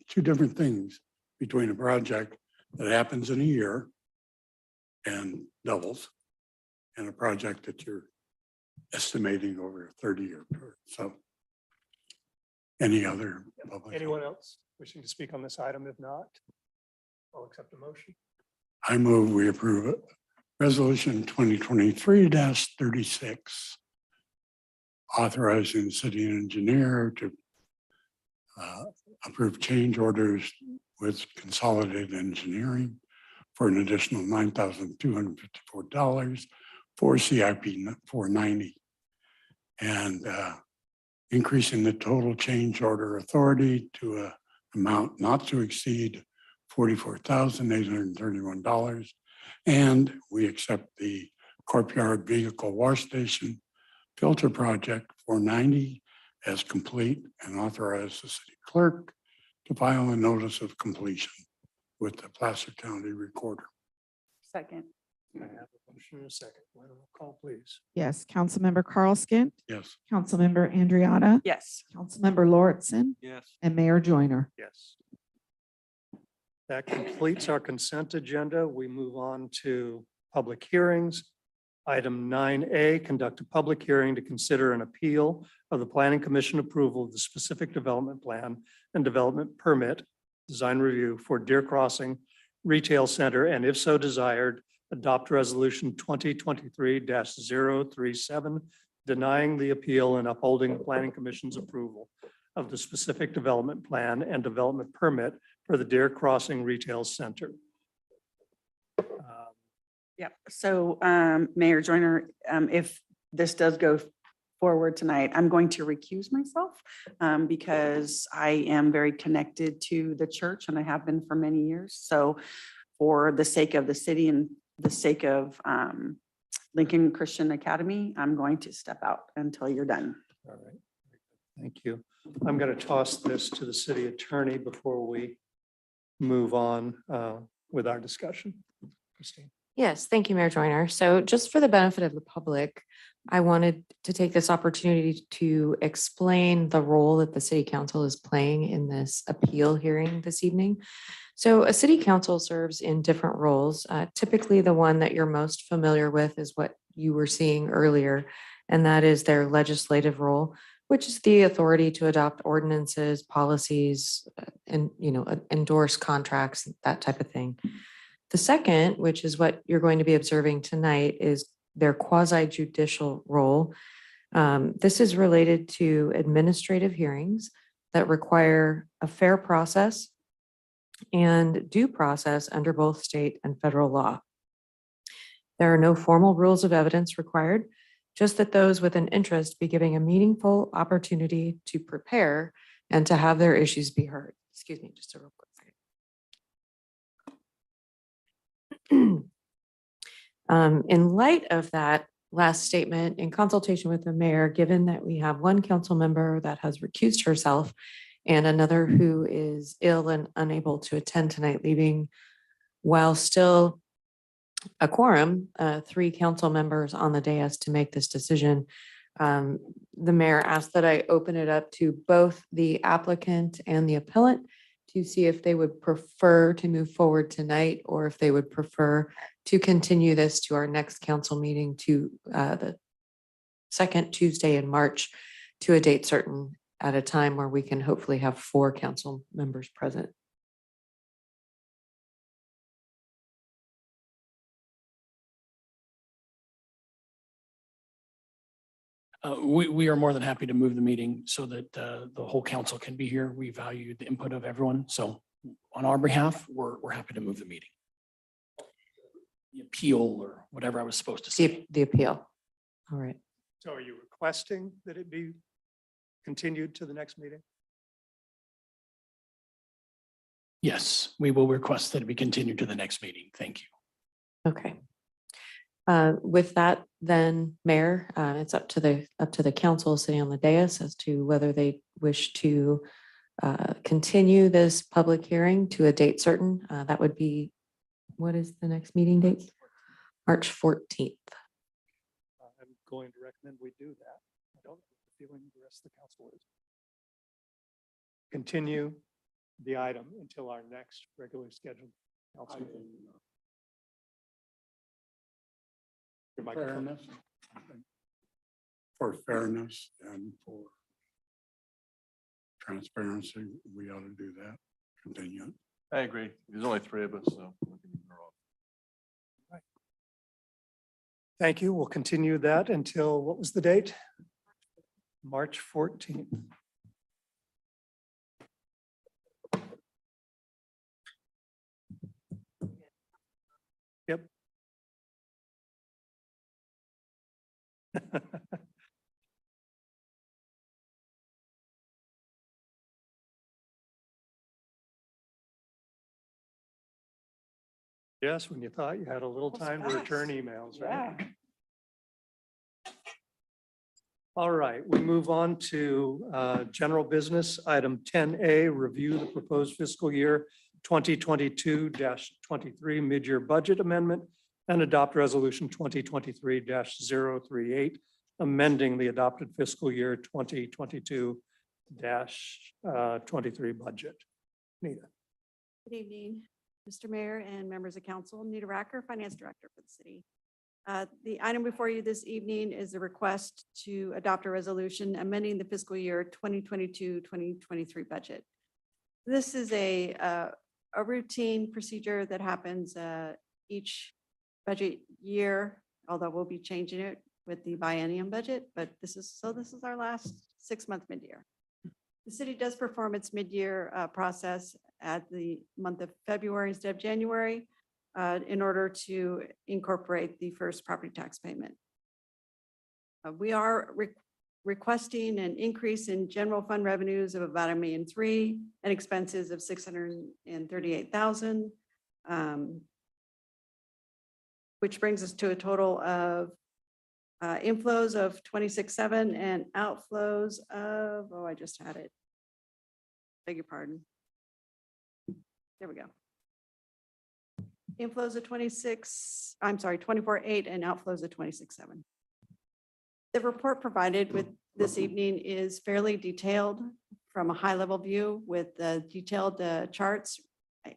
two different things between a project that happens in a year and doubles and a project that you're estimating over a 30-year period. So any other public? Anyone else wishing to speak on this item? If not, I'll accept a motion. I move we approve it. Resolution 2023-36, authorizing the city engineer to approve change orders with Consolidated Engineering for an additional $9,254 for CIP 490 and increasing the total change order authority to an amount not to exceed $44,831. And we accept the Courtyard Vehicle Wash Station Filter Project 490 as complete and authorize the city clerk to file a notice of completion with the Placer County Recorder. Second. I have a motion and a second. Roll call, please. Yes, Councilmember Carlskint, Yes. Councilmember Andriana, Yes. Councilmember Lauritsen, Yes. and Mayor Joyner. Yes. That completes our consent agenda. We move on to public hearings. Item 9A, conduct a public hearing to consider an appeal of the Planning Commission approval of the specific development plan and development permit design review for Deer Crossing Retail Center, and if so desired, adopt resolution 2023-037, denying the appeal and upholding the Planning Commission's approval of the specific development plan and development permit for the Deer Crossing Retail Center. Yep. So Mayor Joyner, if this does go forward tonight, I'm going to recuse myself because I am very connected to the church and I have been for many years. So for the sake of the city and the sake of Lincoln Christian Academy, I'm going to step out until you're done. All right. Thank you. I'm going to toss this to the city attorney before we move on with our discussion. Christine. Yes, thank you, Mayor Joyner. So just for the benefit of the public, I wanted to take this opportunity to explain the role that the city council is playing in this appeal hearing this evening. So a city council serves in different roles. Typically, the one that you're most familiar with is what you were seeing earlier, and that is their legislative role, which is the authority to adopt ordinances, policies, and endorse contracts, that type of thing. The second, which is what you're going to be observing tonight, is their quasi judicial role. This is related to administrative hearings that require a fair process and due process under both state and federal law. There are no formal rules of evidence required, just that those with an interest be given a meaningful opportunity to prepare and to have their issues be heard. Excuse me, just a real quick second. In light of that last statement, in consultation with the mayor, given that we have one council member that has recused herself and another who is ill and unable to attend tonight, leaving while still a quorum, 3 council members on the dais to make this decision, the mayor asked that I open it up to both the applicant and the appellant to see if they would prefer to move forward tonight or if they would prefer to continue this to our next council meeting to the second Tuesday in March to a date certain at a time where we can hopefully have 4 council members present. We are more than happy to move the meeting so that the whole council can be here. We value the input of everyone. So on our behalf, we're happy to move the meeting. The appeal or whatever I was supposed to say. The appeal. All right. So are you requesting that it be continued to the next meeting? Yes, we will request that it be continued to the next meeting. Thank you. Okay. With that, then, Mayor, it's up to the council sitting on the dais as to whether they wish to continue this public hearing to a date certain. That would be, what is the next meeting date? March 14th. I'm going to recommend we do that. I don't know the feeling the rest of the council is. Continue the item until our next regularly scheduled council meeting. Your microphone. Fairness. For fairness and for transparency, we ought to do that. Continue. I agree. There's only 3 of us, so. we can move on. Thank you. We'll continue that until, what was the date? March 14th. Yep. Yes, when you thought you had a little time to return emails, right? All right, we move on to general business. Item 10A, review the proposed fiscal year 2022-23 mid-year budget amendment and adopt resolution 2023-038, amending the adopted fiscal year 2022-23 budget. Nita. Good evening, Mr. Mayor and members of council. Nita Racker, Finance Director for the city. The item before you this evening is a request to adopt a resolution amending the fiscal year 2022-2023 budget. This is a routine procedure that happens each budget year, although we'll be changing it with the biennium budget, but this is our last 6-month mid-year. The city does perform its mid-year process at the month of February instead of January in order to incorporate the first property tax payment. We are requesting an increase in general fund revenues of about $1.3 million and expenses of $638,000, which brings us to a total of inflows of 26.7 and outflows of, oh, I just had it. Beg your pardon. There we go. Inflows of 24.8 and outflows of 26.7. The report provided with this evening is fairly detailed from a high level view with detailed charts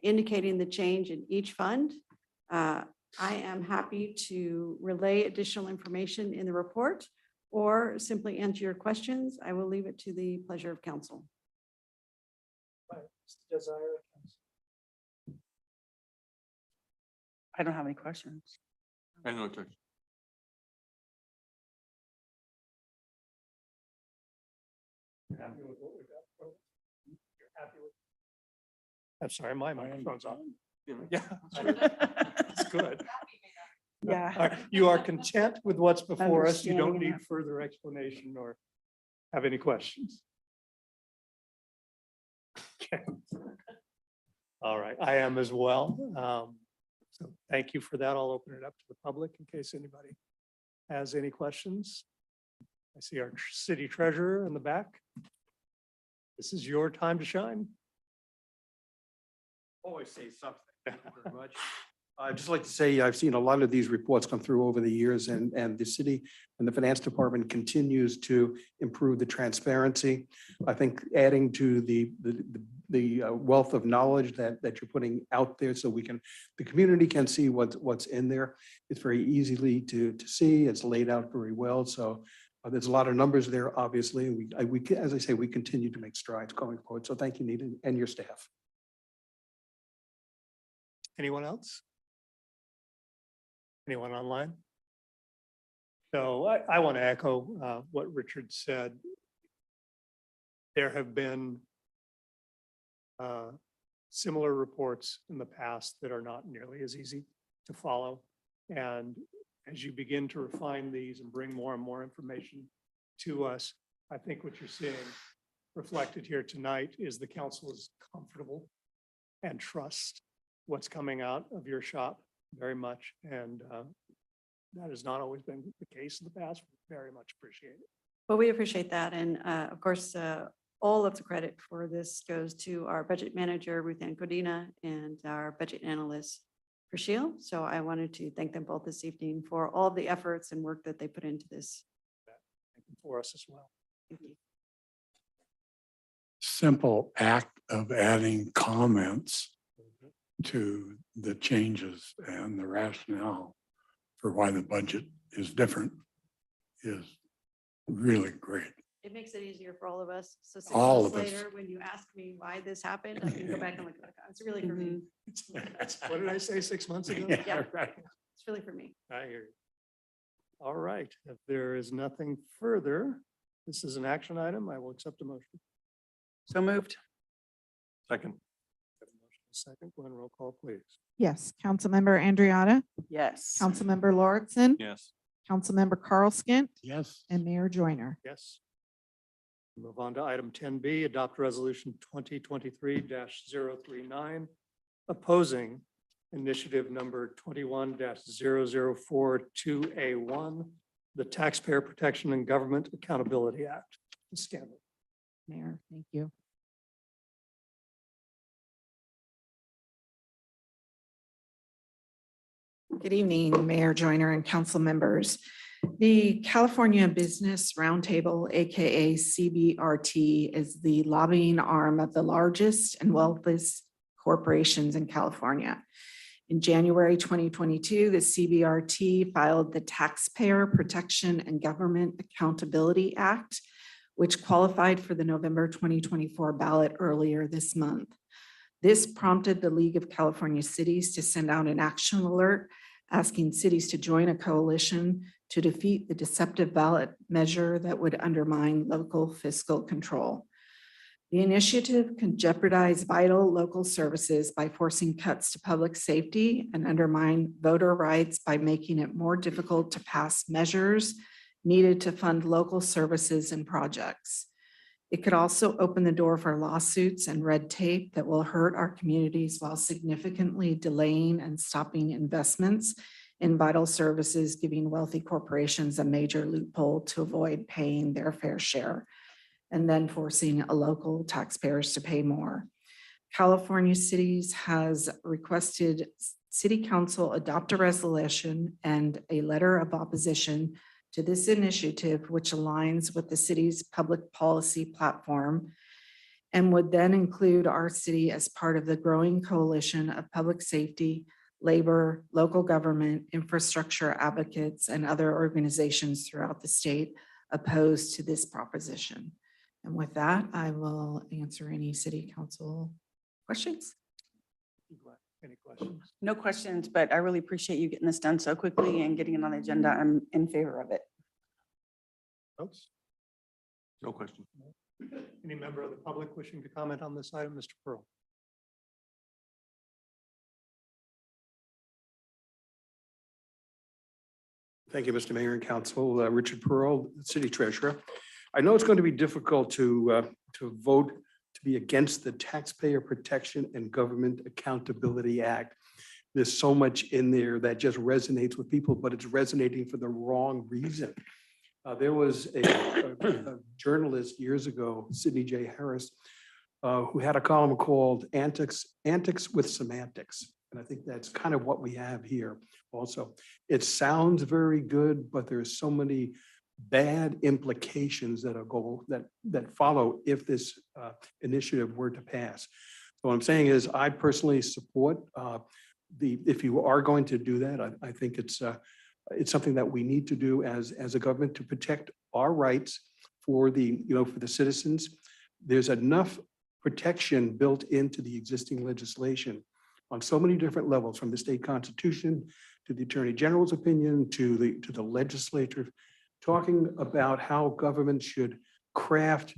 indicating the change in each fund. I am happy to relay additional information in the report or simply answer your questions. I will leave it to the pleasure of council. I don't have any questions. I know. I'm sorry, my microphone's on. Yeah. It's good. Yeah. All right, you are content with what's before us. You don't Understanding need further explanation or have any questions. Okay. All right, I am as well. So thank you for that. I'll open it up to the public in case anybody has any questions. I see our city treasurer in the back. This is your time to shine. Always say something. Thank you very much. I'd just like to say, I've seen a lot of these reports come through over the years and the city and the finance department continues to improve the transparency. I think adding to the wealth of knowledge that you're putting out there so the community can see what's in there. It's very easily to see. It's laid out very well. So there's a lot of numbers there, obviously. As I say, we continue to make strides going forward. So thank you, Nita, and your staff. Anyone else? Anyone online? So I want to echo what Richard said. There have been similar reports in the past that are not nearly as easy to follow. And as you begin to refine these and bring more and more information to us, I think what you're seeing reflected here tonight is the council is comfortable and trust what's coming out of your shop very much. And that has not always been the case in the past. We very much appreciate it. Well, we appreciate that. And of course, all of the credit for this goes to our budget manager, Ruth Ann Codina, and our budget analyst, Prashil. So I wanted to thank them both this evening for all the efforts and work that they put into this. Thank you for us as well. Thank you. Simple act of adding comments to the changes and the rationale for why the budget is different is really great. It makes it easier for all of us. So 6 All months of us. later, when you ask me why this happened, I can go back and look at it. It's really for me. What did I say 6 months ago? Yeah. Right. It's really for me. I hear you. All right, if there is nothing further, this is an action item. I will accept a motion. So moved. Second. Second, Glenn, roll call, please. Yes, Councilmember Andriotta, Yes. Councilmember Lauritsen, Yes. Councilmember Carl Skint, Yes. and Mayor Joyner. Yes. Move on to item 10B, adopt resolution 2023-039, opposing initiative number 21-0042A1, the Taxpayer Protection and Government Accountability Act. Ms. Scanlon. Mayor, thank you. Good evening, Mayor Joyner and council members. The California Business Roundtable, AKA CBRT, is the lobbying arm of the largest and wealthiest corporations in California. In January 2022, the CBRT filed the Taxpayer Protection and Government Accountability Act, which qualified for the November 2024 ballot earlier this month. This prompted the League of California Cities to send out an action alert asking cities to join a coalition to defeat the deceptive ballot measure that would undermine local fiscal control. The initiative can jeopardize vital local services by forcing cuts to public safety and undermine voter rights by making it more difficult to pass measures needed to fund local services and projects. It could also open the door for lawsuits and red tape that will hurt our communities while significantly delaying and stopping investments in vital services, giving wealthy corporations a major loophole to avoid paying their fair share, and then forcing local taxpayers to pay more. California Cities has requested City Council adopt a resolution and a letter of opposition to this initiative, which aligns with the city's public policy platform and would then include our city as part of the growing coalition of public safety, labor, local government, infrastructure advocates, and other organizations throughout the state opposed to this proposition. And with that, I will answer any city council questions. Any questions? No questions, but I really appreciate you getting this done so quickly and getting it on the agenda. I'm in favor of it. Folks? No question. Any member of the public wishing to comment on this item, Mr. Pearl? Thank you, Mr. Mayor and Council. Richard Pearl, City Treasurer. I know it's going to be difficult to vote to be against the Taxpayer Protection and Government Accountability Act. There's so much in there that just resonates with people, but it's resonating for the wrong reason. There was a journalist years ago, Sidney J. Harris, who had a column called Antics with Semantics. And I think that's kind of what we have here also. It sounds very good, but there's so many bad implications that follow if this initiative were to pass. So what I'm saying is I personally support if you are going to do that, I think it's something that we need to do as a government to protect our rights for for the citizens. There's enough protection built into the existing legislation on so many different levels, from the state constitution to the attorney general's opinion to the legislature, talking about how government should craft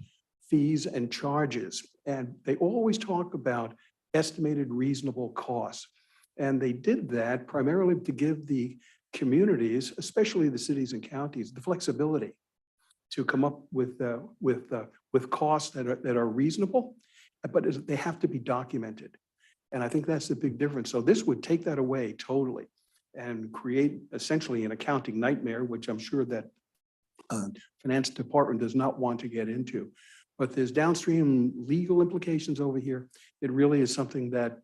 fees and charges. And they always talk about estimated reasonable costs. And they did that primarily to give the communities, especially the cities and counties, the flexibility to come up with costs that are reasonable, but they have to be documented. And I think that's the big difference. So this would take that away totally and create essentially an accounting nightmare, which I'm sure that finance department does not want to get into. But there's downstream legal implications over here. It really is something that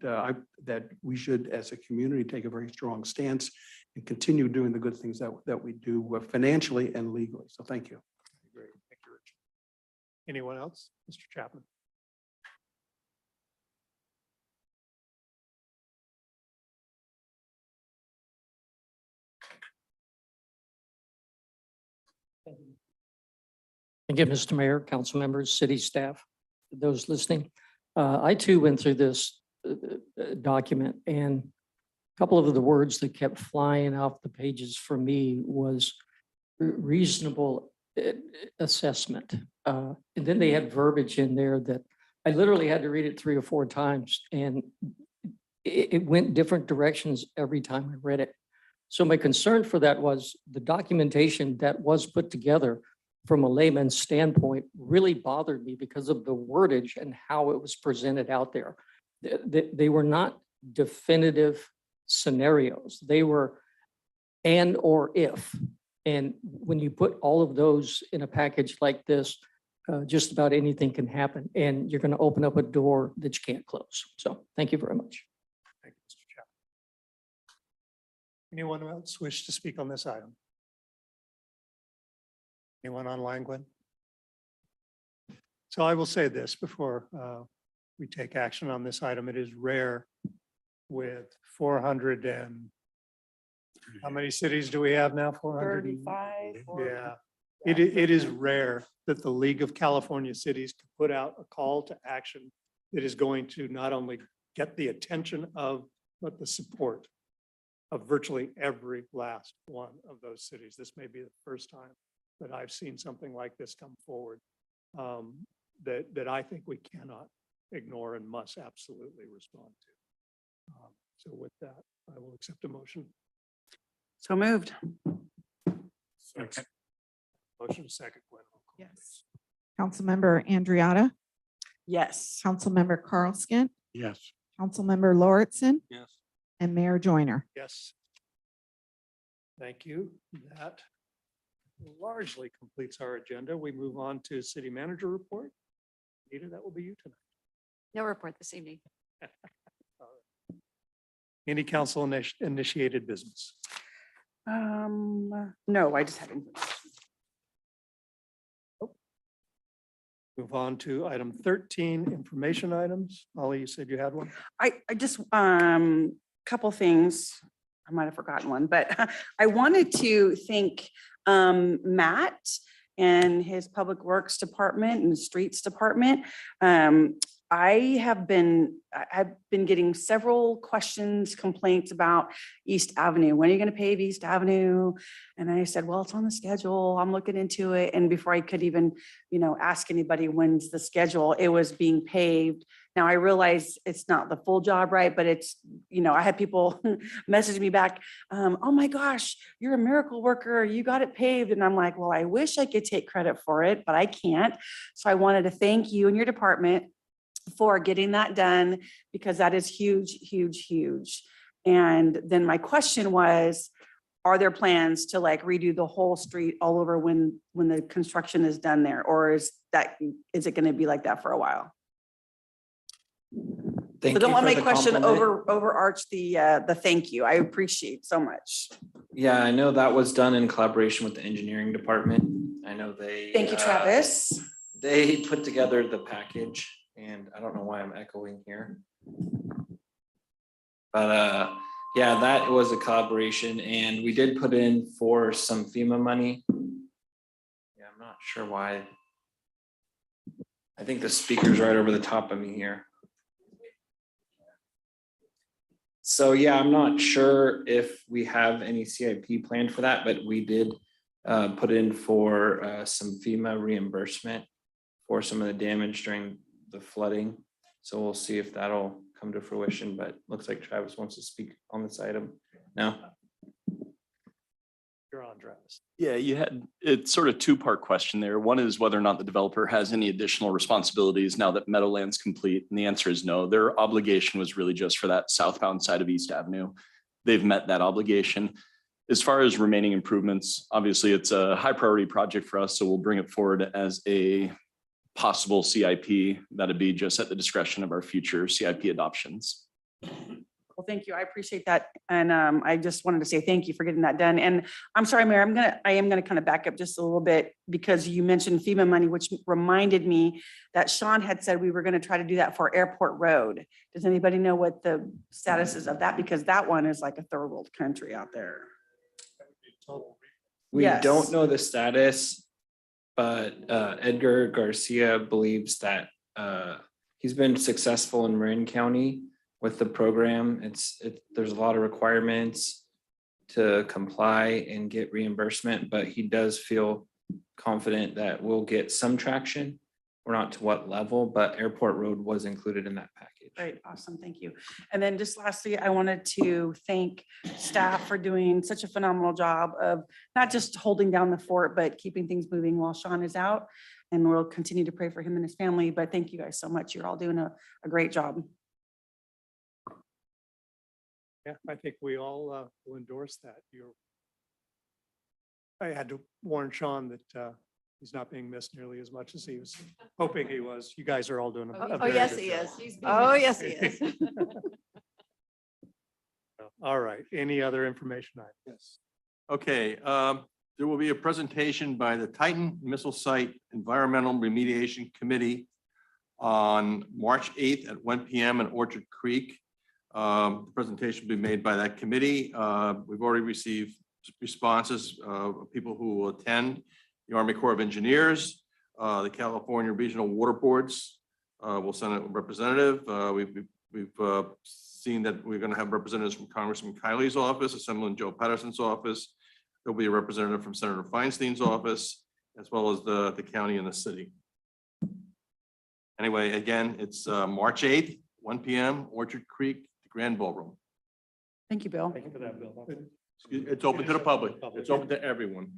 that we should, as a community, take a very strong stance and continue doing the good things that we do financially and legally. So thank you. Great. Thank you, Richard. Anyone else? Mr. Chapman? Thank you, Mr. Mayor, council members, city staff, those listening. I too went through this document, and a couple of the words that kept flying off the pages for me was reasonable assessment. And then they had verbiage in there that I literally had to read it 3 or 4 times, and it went different directions every time I read it. So my concern for that was the documentation that was put together from a layman's standpoint really bothered me because of the wordage and how it was presented out there. They were not definitive scenarios. They were and or if. And when you put all of those in a package like this, just about anything can happen, and you're going to open up a door that you can't close. So thank you very much. Thank you, Mr. Chapman. Anyone else wish to speak on this item? Anyone online, Gwen? So I will say this before we take action on this item. It is rare with 400 and how many cities do we have now? 35. Yeah, it is rare that the League of California Cities can put out a call to action that is going to not only get the attention of, but the support of virtually every last one of those cities. This may be the first time that I've seen something like this come forward that I think we cannot ignore and must absolutely respond to. So with that, I will accept a motion. So moved. Second. Motion second, Gwen. Yes. Councilmember Andriotta, Yes. Councilmember Carlson, Yes. Councilmember Lauritsen, Yes. and Mayor Joyner. Yes. Thank you. That largely completes our agenda. We move on to city manager report. Anita, that will be you tonight. No report this evening. Any council initiated business? No, I just haven't. Move on to item 13, information items. Ollie, you said you had one? I just, couple things. I might have forgotten one, but I wanted to thank Matt and his Public Works Department and the Streets Department. I've been getting several questions, complaints about East Avenue. When are you going to pave East Avenue? And I said, well, it's on the schedule. I'm looking into it. And before I could even, ask anybody when's the schedule, it was being paved. Now I realize it's not the full job, right? But it's, I had people message me back, oh my gosh, you're a miracle worker. You got it paved. And I'm like, well, I wish I could take credit for it, but I can't. So I wanted to thank you and your department for getting that done, because that is huge, huge, huge. And then my question was, are there plans to redo the whole street all over when the construction is done there? Or is it going to be like that for a while? Thank So don't you let for my the question compliment. overarch the thank you. I appreciate so much. Yeah, I know that was done in collaboration with the engineering department. I know they. Thank you, Travis. They put together the package and I don't know why I'm echoing here. But yeah, that was a collaboration and we did put in for some FEMA money. Yeah, I'm not sure why. I think the speaker's right over the top of me here. So yeah, I'm not sure if we have any CIP planned for that, but we did put in for some FEMA reimbursement for some of the damage during the flooding. So we'll see if that'll come to fruition, but looks like Travis wants to speak on this item now. You're on, Travis. Yeah, it's sort of two-part question there. One is whether or not the developer has any additional responsibilities now that Meadowland's complete. And the answer is no. Their obligation was really just for that southbound side of East Avenue. They've met that obligation. As far as remaining improvements, obviously it's a high priority project for us. So we'll bring it forward as a possible CIP. That'd be just at the discretion of our future CIP adoptions. Well, thank you. I appreciate that. And I just wanted to say thank you for getting that done. And I'm sorry, Mayor, I am gonna kind of back up just a little bit because you mentioned FEMA money, which reminded me that Sean had said we were gonna try to do that for Airport Road. Does anybody know what the status is of that? Because that one is like a third world country out there. We Yes. don't know the status, but Edgar Garcia believes that he's been successful in Marin County with the program. There's a lot of requirements to comply and get reimbursement, but he does feel confident that we'll get some traction. We're not to what level, but Airport Road was included in that package. Great, awesome, thank you. And then just lastly, I wanted to thank staff for doing such a phenomenal job of not just holding down the fort, but keeping things moving while Sean is out. And we'll continue to pray for him and his family, but thank you guys so much. You're all doing a great job. Yeah, I think we all will endorse that. I had to warn Sean that he's not being missed nearly as much as he was hoping he was. You guys are all doing a very yes, good he job. is. Oh, yes, he is. All right, any other information? Yes. Okay, there will be a presentation by the Titan Missile Site Environmental Remediation Committee on March 8th at 1 p.m. in Orchard Creek. The presentation will be made by that committee. We've already received responses of people who will attend. The Army Corps of Engineers, the California Regional Water Boards will send a representative. We've seen that we're going to have representatives from Congressman Kiley's office, Assemblyman Joe Patterson's office. There'll be a representative from Senator Feinstein's office, as well as the county and the city. Anyway, again, it's March 8th, 1 p.m., Orchard Creek, the Grand Ballroom. Thank you, Bill. Thank you for that, Bill. It's open to the public. It's open to everyone.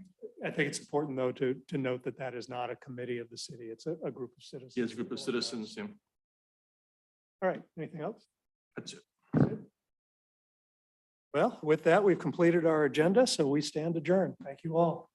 I think it's important, though, to note that that is not a committee of the city. It's a group of citizens. Yes, a group of citizens. Yeah. All right, anything else? That's it. Well, with that, we've completed our agenda, so we stand adjourned. Thank you all.